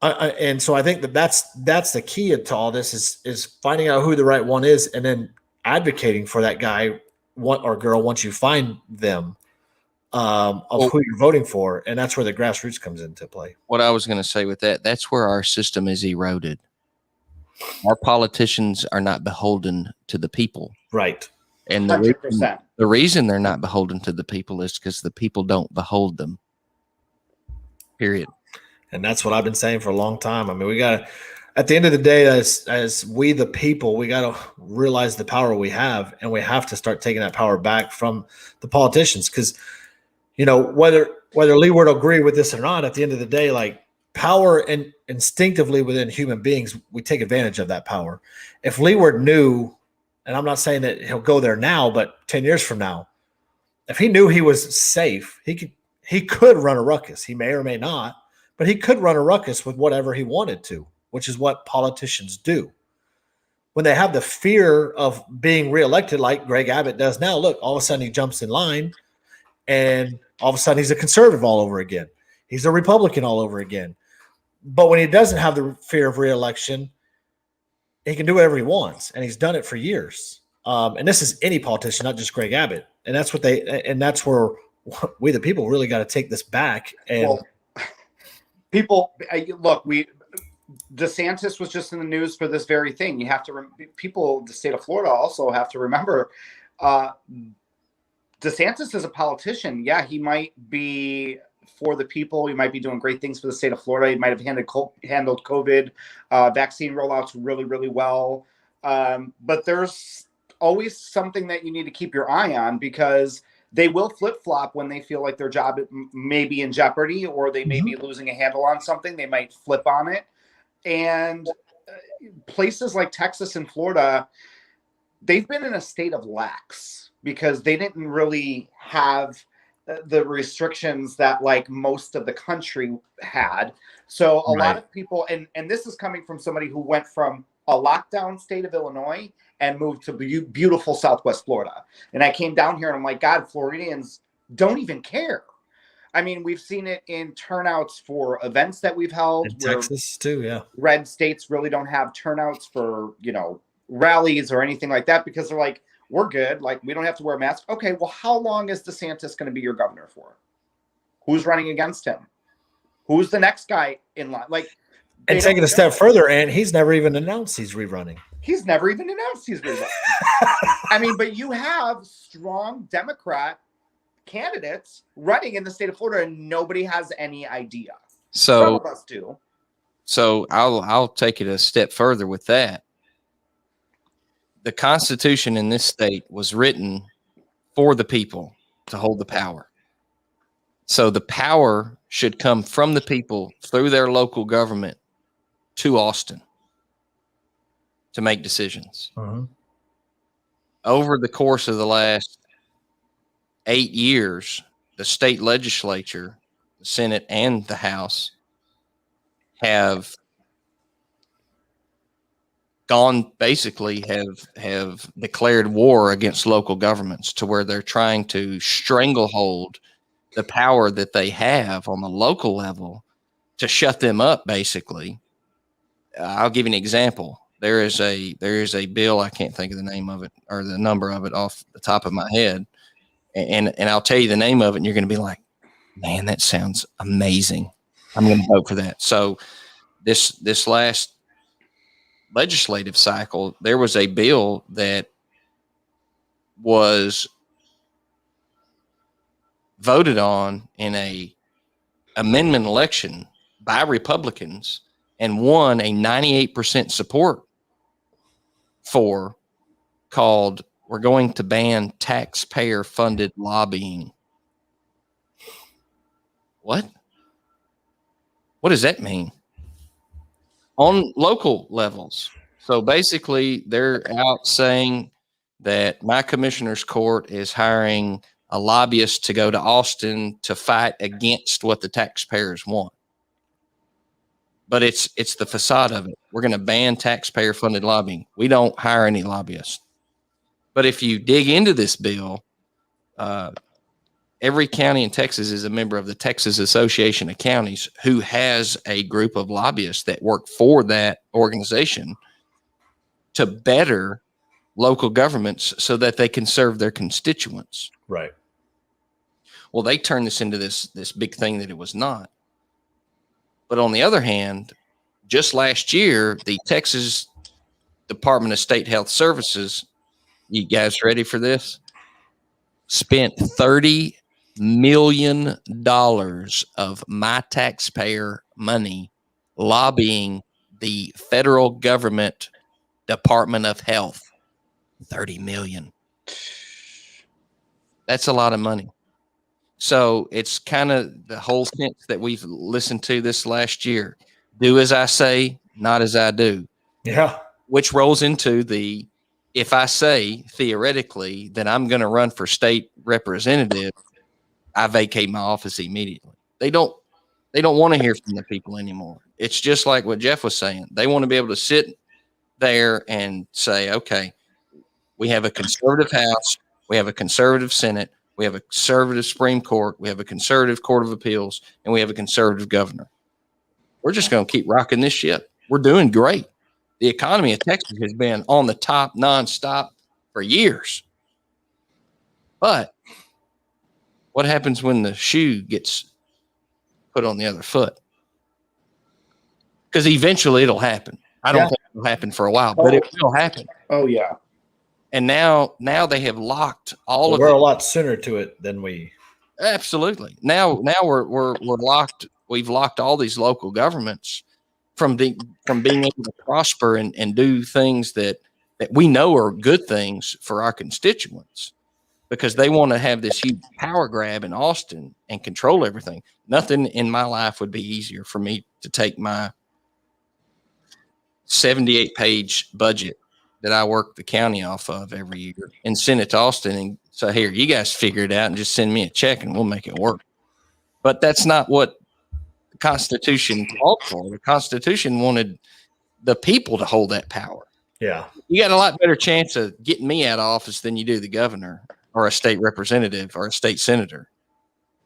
And so I think that's the key to all this is finding out who the right one is and then advocating for that guy or girl once you find them of who you're voting for. And that's where the grassroots comes into play. What I was going to say with that's where our system is eroded. Our politicians are not beholden to the people. Right. And 100%. the reason they're not beholden to the people is because the people don't behold them. Period. And that's what I've been saying for a long time. I mean, we got to, at the end of the day, as we the people, we got to realize the power we have, and we have to start taking that power back from the politicians. Because, whether Leward will agree with this or not, at the end of the day, like, power and instinctively within human beings, we take advantage of that power. If Leward knew, and I'm not saying that he'll go there now, but 10 years from now, if he knew he was safe, he could run a ruckus. He may or may not, but he could run a ruckus with whatever he wanted to, which is what politicians do. When they have the fear of being reelected, like Greg Abbott does now, look, all of a sudden he jumps in line, and all of a sudden he's a conservative all over again. He's a Republican all over again. But when he doesn't have the fear of reelection, he can do whatever he wants, and he's done it for years. And this is any politician, not just Greg Abbott. And that's where we the people really got to take this back. And DeSantis was just in the news for this very thing. You have to the state of Florida also have to remember, DeSantis is a politician. Yeah, he might be for the people. He might be doing great things for the state of Florida. He might have handled COVID vaccine rollouts really, really well. But there's always something that you need to keep your eye on, because they will flip-flop when they feel like their job may be in jeopardy, or they may be losing a handle on something. They might flip on it. And places like Texas and Florida, they've been in a state of lax because they didn't really have the restrictions that like most of the country had. So a lot of people, and this is coming from somebody who went from a lockdown state of Illinois and moved to beautiful Southwest Florida. And I came down here and I'm like, God, Floridians don't even care. I mean, we've seen it in turnouts for events that we've held. In Texas too, yeah. Red states really don't have turnouts for, rallies or anything like that, because they're like, we're good. Like, we don't have to wear a mask. Okay, well, how long is DeSantis going to be your governor for? Who's running against him? Who's the next guy in line? Like, and taking a step further, and he's never even announced he's rerunning. He's never even announced he's rerunning. I mean, but you have strong Democrat candidates running in the state of Florida, and nobody has any idea. So some of us do. So I'll take it a step further with that. The Constitution in this state was written for the people to hold the power. So the power should come from the people through their local government to Austin to make decisions. Over the course of the last 8 years, the state legislature, the Senate, and the House have have declared war against local governments, to where they're trying to stranglehold the power that they have on the local level to shut them up, basically. I'll give you an example. There is a bill, I can't think of the name of it or the number of it off the top of my head. And I'll tell you the name of it, and you're going to be like, man, that sounds amazing. I'm going to vote for that. So this last legislative cycle, there was a bill that was voted on in a amendment election by Republicans and won a 98% support for, called "We're going to ban taxpayer-funded lobbying." What? What does that mean? On local levels. So basically, they're out saying that my commissioner's court is hiring a lobbyist to go to Austin to fight against what the taxpayers want. But it's the facade of it. We're going to ban taxpayer-funded lobbying. We don't hire any lobbyists. But if you dig into this bill, every county in Texas is a member of the Texas Association of Counties, who has a group of lobbyists that work for that organization to better local governments so that they can serve their constituents. Right. Well, they turned this into this big thing that it was not. But on the other hand, just last year, the Texas Department of State Health Services, you guys ready for this? Spent $30 million of my taxpayer money lobbying the federal government Department of Health. 30 million. That's a lot of money. So it's kind of the whole sense that we've listened to this last year. Do as I say, not as I do. Yeah. Which rolls into the, if I say theoretically that I'm going to run for state representative, I vacate my office immediately. They don't want to hear from the people anymore. It's just like what Jeff was saying. They want to be able to sit there and say, okay, we have a conservative House, we have a conservative Senate, we have a conservative Supreme Court, we have a conservative Court of Appeals, and we have a conservative governor. We're just going to keep rocking this ship. We're doing great. The economy of Texas has been on the top nonstop for years. But what happens when the shoe gets put on the other foot? Because eventually it'll happen. I don't think it'll happen for a while, but it will happen. Oh, yeah. And now they have locked all of it. We're a lot sooner to it than we. Absolutely. Now we're locked. We've locked all these local governments from being able to prosper and do things that we know are good things for our constituents, because they want to have this huge power grab in Austin and control everything. Nothing in my life would be easier for me to take my 78-page budget that I work the county off of every year and send it to Austin and say, here, you guys figure it out and just send me a check and we'll make it work. But that's not what the Constitution called for. The Constitution wanted the people to hold that power. Yeah. You got a lot better chance of getting me out of office than you do the governor or a state representative or a state senator,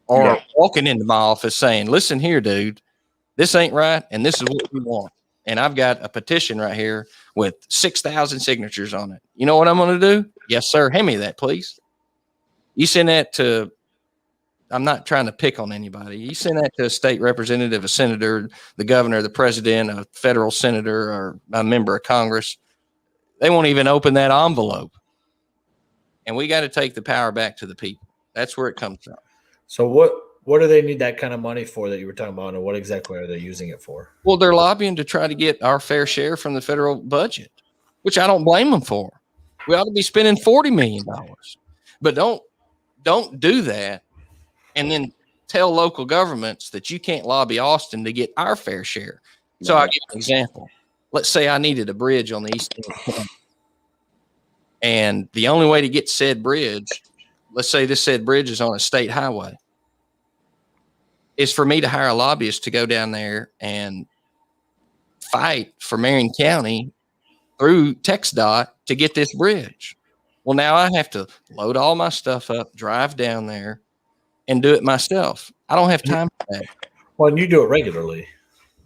or walking into my office saying, listen here, dude, this ain't right. And this is what we want. And I've got a petition right here with 6,000 signatures on it. You know what I'm going to do? Yes, sir. Hand me that, please. You send that to, I'm not trying to pick on anybody. You send that to a state representative, a senator, the governor, the president, a federal senator, or a member of Congress. They won't even open that envelope. And we got to take the power back to the people. That's where it comes from. So what do they need that kind of money for that you were talking about, and what exactly are they using it for? Well, they're lobbying to try to get our fair share from the federal budget, which I don't blame them for. We ought to be spending $40 million. But don't do that and then tell local governments that you can't lobby Austin to get our fair share. So I'll give an example. Let's say I needed a bridge on the east end of town. And the only way to get said bridge, let's say this said bridge is on a state highway, is for me to hire a lobbyist to go down there and fight for Marion County through TxDOT to get this bridge. Well, now I have to load all my stuff up, drive down there, and do it myself. I don't have time for that. Well, and you do it regularly.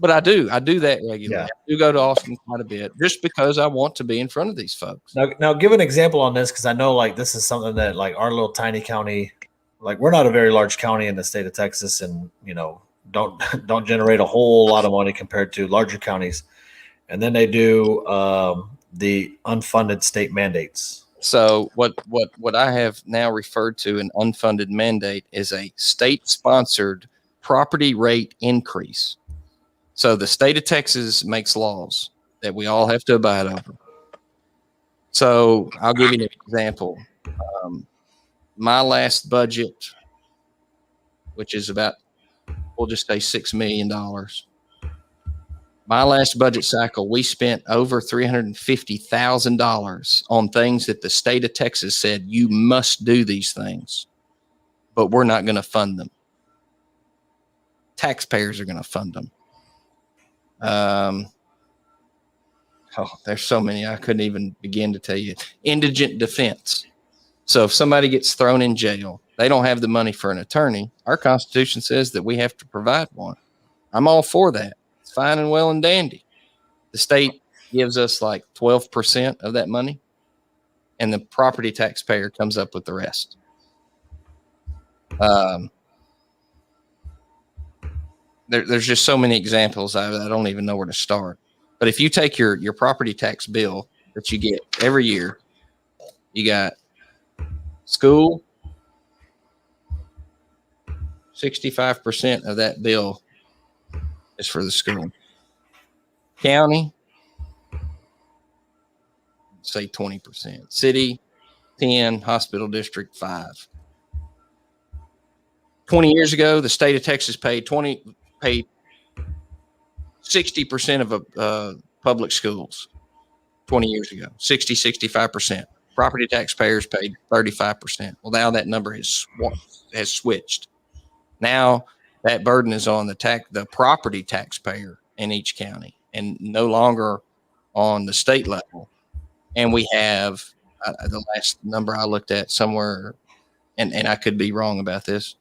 But I do that regularly. Yeah. I do go to Austin quite a bit just because I want to be in front of these folks. Now give an example on this, because I know like this is something that like our little tiny county, like we're not a very large county in the state of Texas, and don't generate a whole lot of money compared to larger counties. And then they do the unfunded state mandates. So what I have now referred to an unfunded mandate is a state-sponsored property rate increase. So the state of Texas makes laws that we all have to abide over. So I'll give you an example. My last budget, which is about, we'll just say $6 million. My last budget cycle, we spent over $350,000 on things that the state of Texas said, you must do these things, but we're not going to fund them. Taxpayers are going to fund them. There's so many I couldn't even begin to tell you. Indigent defense. So if somebody gets thrown in jail, they don't have the money for an attorney. Our Constitution says that we have to provide one. I'm all for that. It's fine and well and dandy. The state gives us like 12% of that money, and the property taxpayer comes up with the rest. There's just so many examples. I don't even know where to start. But if you take your property tax bill that you get every year. You got school, 65% of that bill is for the school. County, say 20%. City, 10. Hospital district, 5. 20 years ago, the state of Texas paid 60% of public schools. 20 years ago, 65%. Property taxpayers paid 35%. Well, now that number has switched. Now that burden is on the property taxpayer in each county, and no longer on the state level. And we have the last number I looked at somewhere, and I could be wrong about this,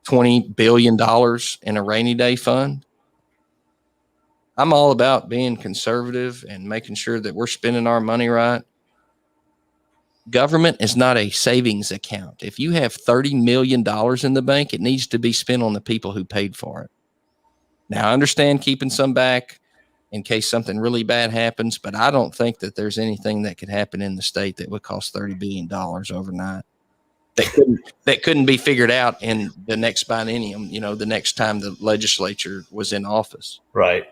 $20 billion in a rainy day fund. I'm all about being conservative and making sure that we're spending our money right. Government is not a savings account. If you have $30 million in the bank, it needs to be spent on the people who paid for it. Now, I understand keeping some back in case something really bad happens, but I don't think that there's anything that could happen in the state that would cost $30 billion overnight. That couldn't be figured out in the next biennium, the next time the legislature was in office. Right.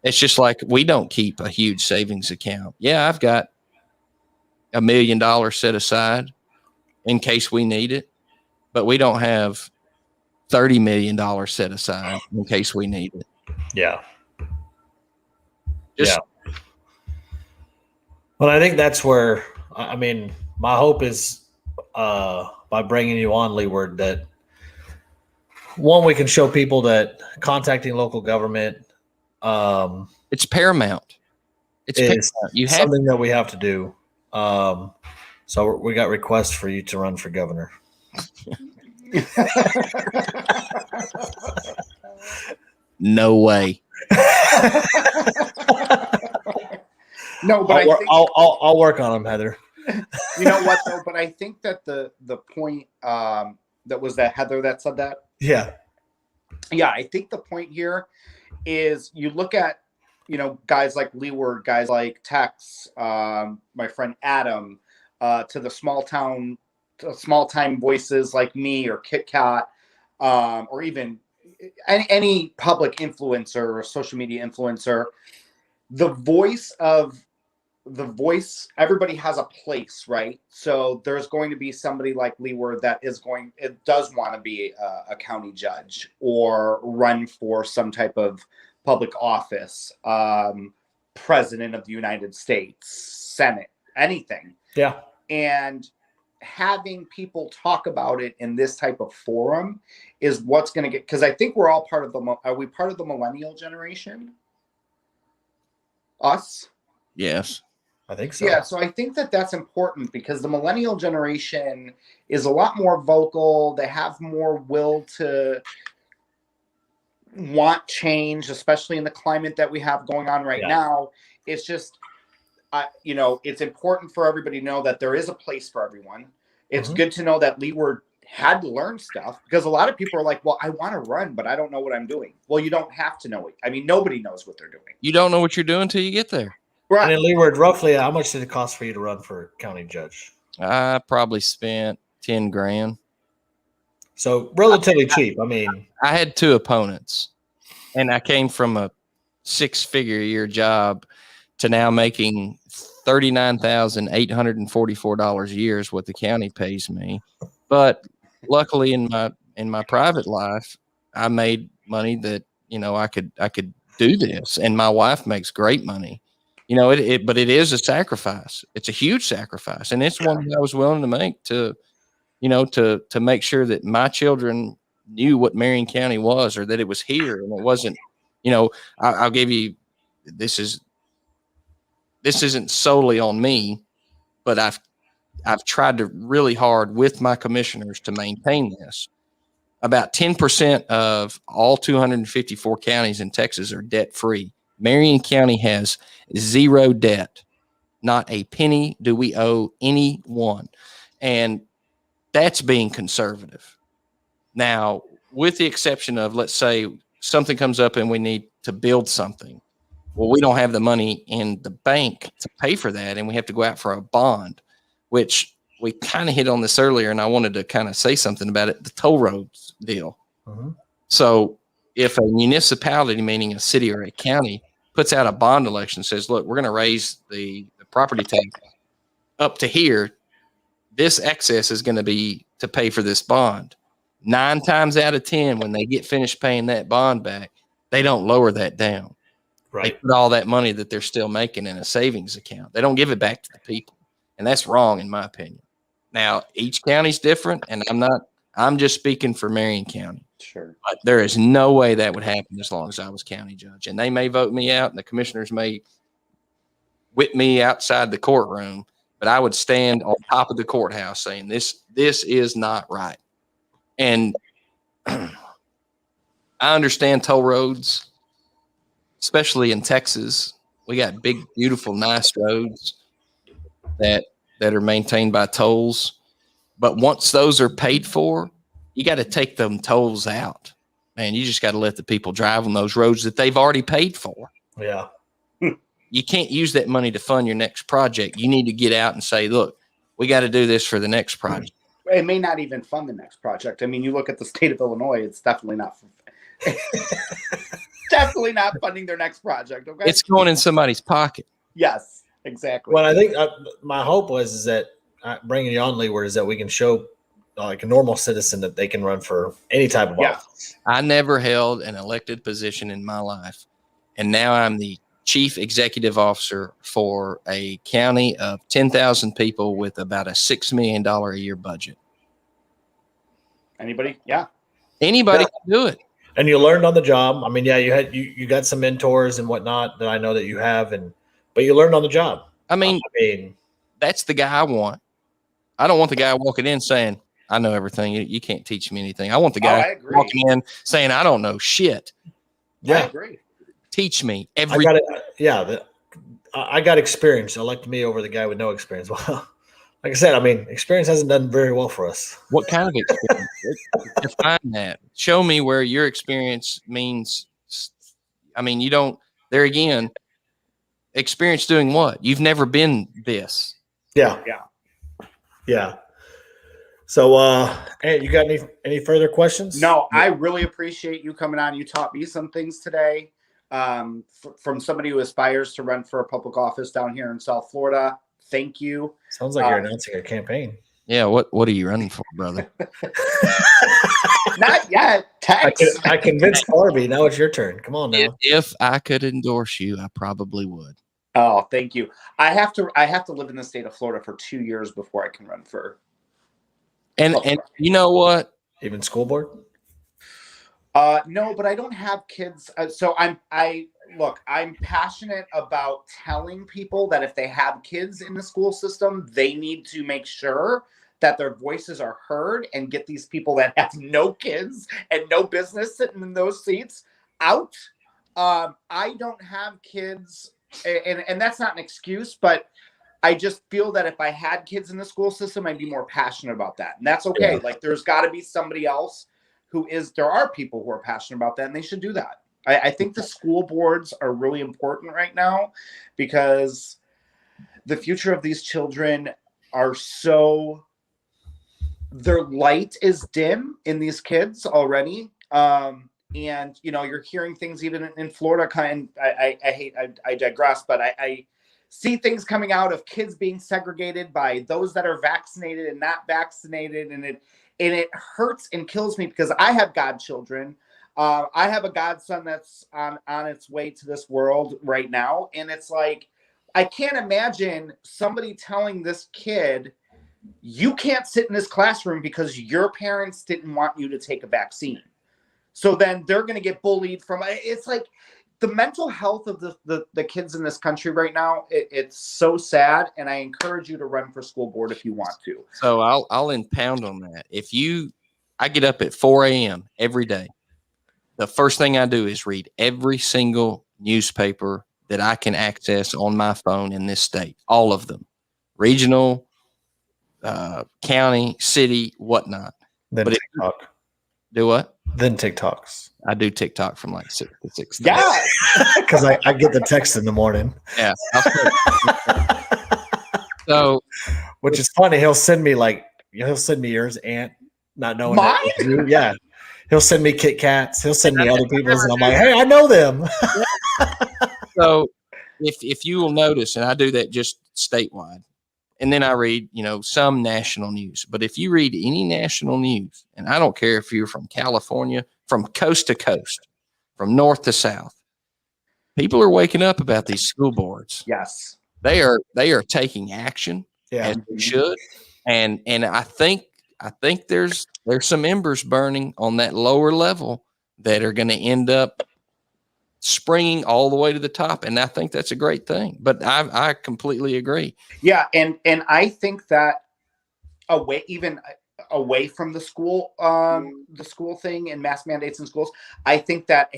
It's just like we don't keep a huge savings account. Yeah, I've got $1 million set aside in case we need it, but we don't have $30 million set aside in case we need it. Yeah. Yeah. Well, I think that's where, my hope is by bringing you on, Leward, that one, we can show people that contacting local government it's paramount. It's is paramount. You something that we have to do. So we got requests for you to run for governor. No way. No, but I'll work on them, Heather. You know what though? But I think that the point that was that Heather that said that. Yeah. I think the point here is you look at guys like Leward, guys like Tex, my friend Adam, to the small time voices like me or Kit Kat, or even any public influencer or social media influencer. The voice, everybody has a place, right? So there's going to be somebody like Leward that does want to be a county judge or run for some type of public office, president of the United States, Senate, anything. Yeah. And having people talk about it in this type of forum is what's going to get, because I think we're all are we part of the millennial generation? Us? Yes. I think so. Yeah, so I think that's important because the millennial generation is a lot more vocal. They have more will to want change, especially in the climate that we have going on right now. It's just, it's important for everybody to know that there is a place for everyone. It's good to know that Leward had to learn stuff because a lot of people are like, well, I want to run, but I don't know what I'm doing. Well, you don't have to know it. I mean, nobody knows what they're doing. You don't know what you're doing till you get there. Right. And then Leward, roughly, how much did it cost for you to run for county judge? I probably spent $10,000. So relatively cheap. I had 2 opponents, and I came from a 6-figure a year job to now making $39,844 a year is what the county pays me. But luckily, in my private life, I made money that I could do this, and my wife makes great money. But it is a sacrifice. It's a huge sacrifice, and it's one that I was willing to make to make sure that my children knew what Marion County was, or that it was here, and it wasn't. I'll give you this isn't solely on me, but I've tried to really hard with my commissioners to maintain this. About 10% of all 254 counties in Texas are debt free. Marion County has 0 debt. Not a penny do we owe anyone. And that's being conservative. Now, with the exception of, let's say, something comes up and we need to build something. Well, we don't have the money in the bank to pay for that, and we have to go out for a bond, which we kind of hit on this earlier, and I wanted to kind of say something about it, the toll roads deal. Mhm. So if a municipality, meaning a city or a county, puts out a bond election, says, look, we're going to raise the property tax up to here, this excess is going to be to pay for this bond. 9 times out of 10, when they get finished paying that bond back, they don't lower that down. Right. They put all that money that they're still making in a savings account. They don't give it back to the people. And that's wrong, in my opinion. Now, each county's different, and I'm just speaking for Marion County. Sure. But there is no way that would happen as long as I was county judge. And they may vote me out, and the commissioners may whip me outside the courtroom, but I would stand on top of the courthouse saying this is not right. And I understand toll roads, especially in Texas. We got big, beautiful, nice roads that are maintained by tolls. But once those are paid for, you got to take them tolls out. Man, you just got to let the people drive on those roads that they've already paid for. Yeah. You can't use that money to fund your next project. You need to get out and say, look, we got to do this for the next project. It may not even fund the next project. I mean, you look at the state of Illinois, it's definitely not definitely not funding their next project. Okay. It's going in somebody's pocket. Yes, exactly. Well, I think my hope is that bringing you on, Leward, is that we can show like a normal citizen that they can run for any type of office. I never held an elected position in my life, and now I'm the chief executive officer for a county of 10,000 people with about a $6 million a year budget. Anybody? Yeah. Anybody can do it. And you learned on the job. I mean, yeah, you got some mentors and whatnot that I know that you have, but you learned on the job. I mean, that's the guy I want. I don't want the guy walking in saying, I know everything. You can't teach me anything. I want the guy walking in saying, I don't know shit. Yeah. I agree. Teach me everything. I got experience. Elect me over the guy with no experience. Well, like I said, I mean, experience hasn't done very well for us. What kind of experience? Define that. Show me where your experience means. I mean, you don't, there again, experience doing what? You've never been this. Yeah. So, hey, you got any further questions? No, I really appreciate you coming on. You taught me some things today. From somebody who aspires to run for a public office down here in South Florida. Thank you. Sounds like you're announcing a campaign. Yeah. What are you running for, brother? Not yet. Text. I convinced Barbie. Now it's your turn. Come on now. If I could endorse you, I probably would. Oh, thank you. I have to live in the state of Florida for 2 years before I can run for. And you know what? Even school board? No, but I don't have kids. So I'm passionate about telling people that if they have kids in the school system, they need to make sure that their voices are heard and get these people that have no kids and no business sitting in those seats out. I don't have kids, and that's not an excuse, but I just feel that if I had kids in the school system, I'd be more passionate about that. And that's okay. Yeah. Like there's got to be somebody else there are people who are passionate about that, and they should do that. I think the school boards are really important right now because the future of these children are their light is dim in these kids already. And, you're hearing things even in Florida I digress, but I see things coming out of kids being segregated by those that are vaccinated and not vaccinated. And it hurts and kills me because I have godchildren. I have a godson that's on its way to this world right now. And it's like, I can't imagine somebody telling this kid, you can't sit in this classroom because your parents didn't want you to take a vaccine. So then they're going to get bullied it's like the mental health of the kids in this country right now. It's so sad. And I encourage you to run for school board if you want to. So I'll impound on that. I get up at 4 a.m. every day. The first thing I do is read every single newspaper that I can access on my phone in this state. All of them. Regional, county, city, whatnot. Then but TikTok. Do what? Then TikToks. I do TikTok from like 6 to 6. Yeah. Because I get the text in the morning. Yeah. So, which is funny. He'll send me yours, Aunt, not knowing Mine? that it's you. Yeah. He'll send me Kit Kats. He'll send me other people's, and I'm like, hey, I know them. so if you will notice, and I do that just statewide, and then I read, some national news. But if you read any national news, and I don't care if you're from California, from coast to coast, from north to south, people are waking up about these school boards. Yes. They are taking action as they should. And I think there's some embers burning on that lower level that are going to end up springing all the way to the top, and I think that's a great thing. But I completely agree. Yeah, and I think that away from the school thing and mask mandates in schools, I think that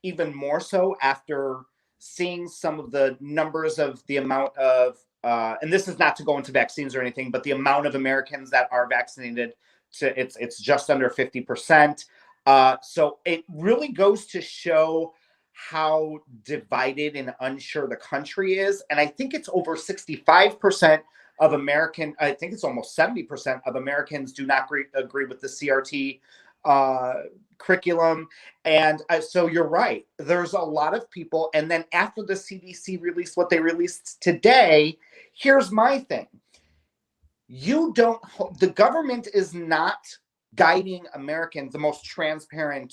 even more so after seeing some of the numbers of the amount of and this is not to go into vaccines or anything, but the amount of Americans that are vaccinated, it's just under 50%. So it really goes to show how divided and unsure the country is. And I think it's over 65% of I think it's almost 70% of Americans do not agree with the CRT curriculum. And so you're right. There's a lot of people. And then after the CDC released what they released today, here's my thing. The government is not guiding Americans, the most transparent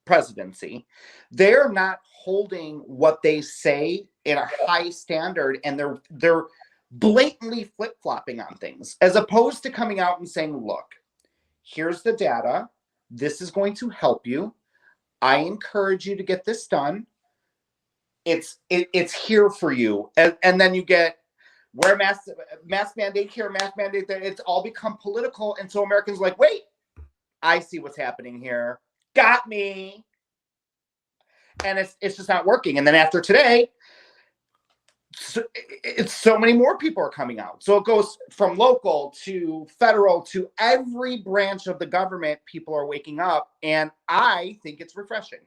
presidency. They're not holding what they say in a high standard, and they're blatantly flip-flopping on things, as opposed to coming out and saying, look, here's the data. This is going to help you. I encourage you to get this done. It's here for you. And then you get wear mask mandate here, mask mandate there. It's all become political. And so Americans are like, wait, I see what's happening here. Got me. And it's just not working. And then after today, it's so many more people are coming out. So it goes from local to federal to every branch of the government. People are waking up, and I think it's refreshing,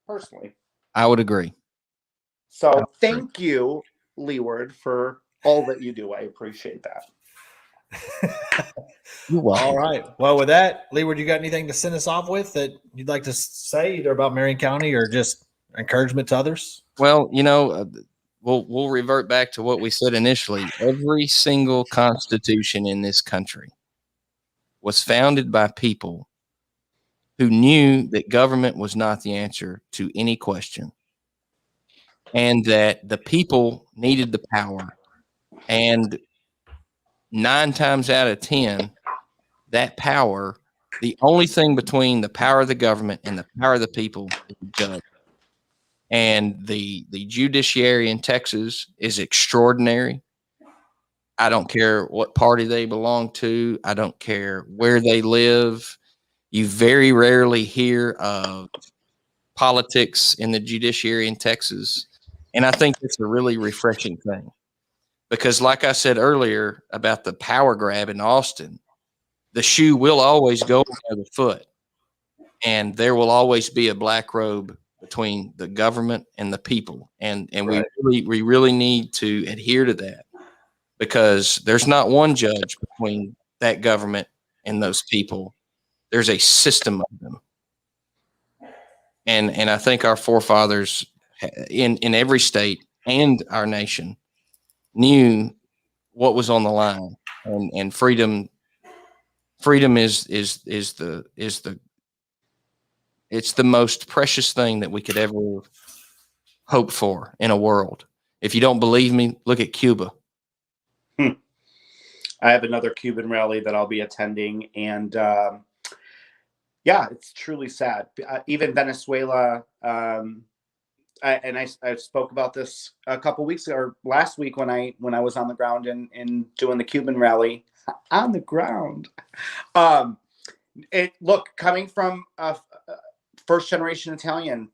personally. I would agree. So thank you, Leward, for all that you do. I appreciate that. You're welcome. All right. Well, with that, Leward, you got anything to send us off with that you'd like to say, either about Marion County or just encouragement to others? Well, we'll revert back to what we said initially. Every single constitution in this country was founded by people who knew that government was not the answer to any question, and that the people needed the power. And 9 times out of 10, that power, the only thing between the power of the government and the power of the people is the judge. And the judiciary in Texas is extraordinary. I don't care what party they belong to. I don't care where they live. You very rarely hear of politics in the judiciary in Texas. And I think it's a really refreshing thing. Because like I said earlier about the power grab in Austin, the shoe will always go by the foot. And there will always be a black robe between the government and the people. And right. we really need to adhere to that, because there's not one judge between that government and those people. There's a system of them. And I think our forefathers in every state and our nation knew what was on the line, and freedom is it's the most precious thing that we could ever hope for in a world. If you don't believe me, look at Cuba. I have another Cuban rally that I'll be attending, and yeah, it's truly sad. Even Venezuela, I spoke about this a couple weeks ago, or last week when I was on the ground and doing the Cuban rally on the ground. Coming from first generation Italian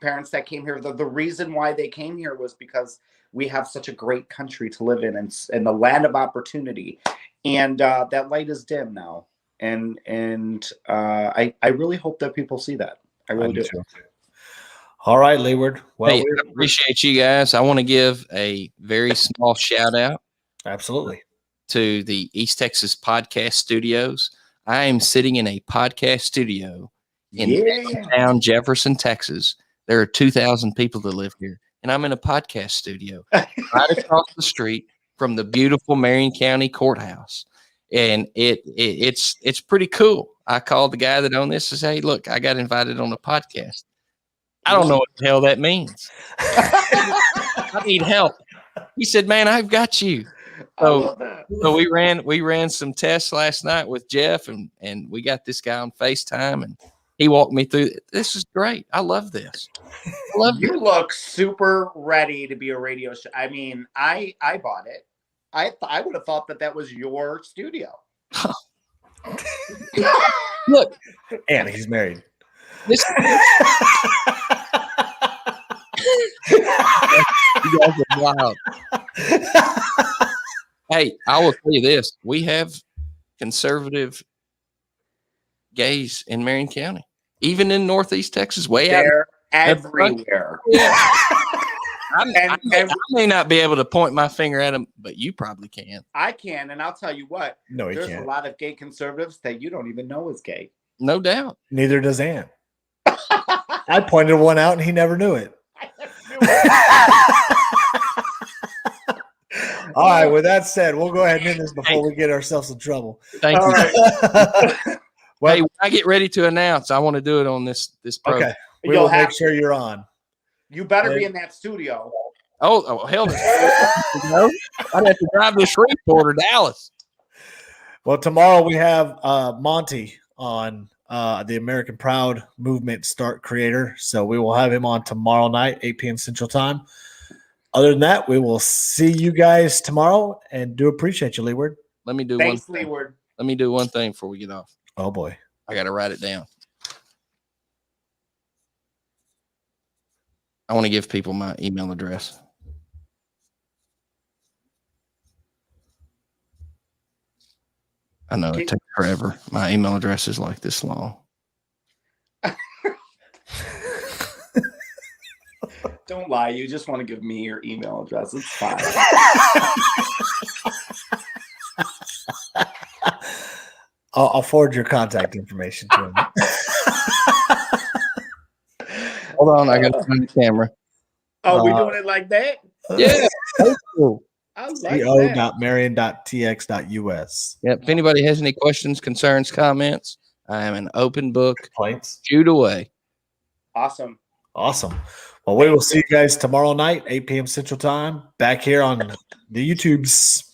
parents that came here, the reason why they came here was because we have such a great country to live in, and the land of opportunity. And that light is dim now. I really hope that people see that. I really do. Too. All right, Leward. Well, hey, I appreciate you guys. I want to give a very small shout out. Absolutely. To the East Texas Podcast Studios. I am sitting in a podcast studio in downtown Jefferson, Texas. There are 2,000 people that live here, and I'm in a podcast studio right across the street from the beautiful Marion County Courthouse. And it's pretty cool. I called the guy that owned this and said, hey, look, I got invited on a podcast. I don't know what the hell that means. I need help. He said, man, I've got you. So we ran some tests last night with Jeff, and we got this guy on FaceTime, and he walked me through. This is great. I love this. You look super ready to be a radio show. I mean, I bought it. I would have thought that was your studio. Look, and he's married. This you guys are wild. Hey, I will tell you this. We have conservative gays in Marion County, even in Northeast Texas, They're everywhere. Yeah. I may not be able to point my finger at them, but you probably can. I can, and I'll tell you what. No, you there's can't. A lot of gay conservatives that you don't even know is gay. No doubt. Neither does Ann. I pointed one out, and he never knew it. All right. With that said, we'll go ahead and end this before we get ourselves in trouble. Thank you. Right. Well, hey, when I get ready to announce, I want to do it on this program. Okay. We'll make sure you're on. You better be in that studio. Oh hell no. I'd have to drive to Shreveport or Dallas. Well, tomorrow we have Monty on, the American Proud Movement Start creator. So we will have him on tomorrow night, 8 p.m. Central Time. Other than that, we will see you guys tomorrow, and do appreciate you, Leward. Let me do Thanks, one thing. Leward. Let me do one thing before we get off. Oh boy. I got to write it down. I want to give people my email address. I know it takes forever. My email address is like this long. Don't lie. You just want to give me your email address. It's fine. I'll forward your contact information to him. Hold on. I got to find the camera. Oh, we're doing it like that? Yeah. Cool. I like that. co.marion.tx.us. Yep. If anybody has any questions, concerns, comments, I am an open book. Complaints. Shoot away. Awesome. Well, we will see you guys tomorrow night, 8 p.m. Central Time, back here on the YouTubes.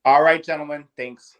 All right, gentlemen. Thanks.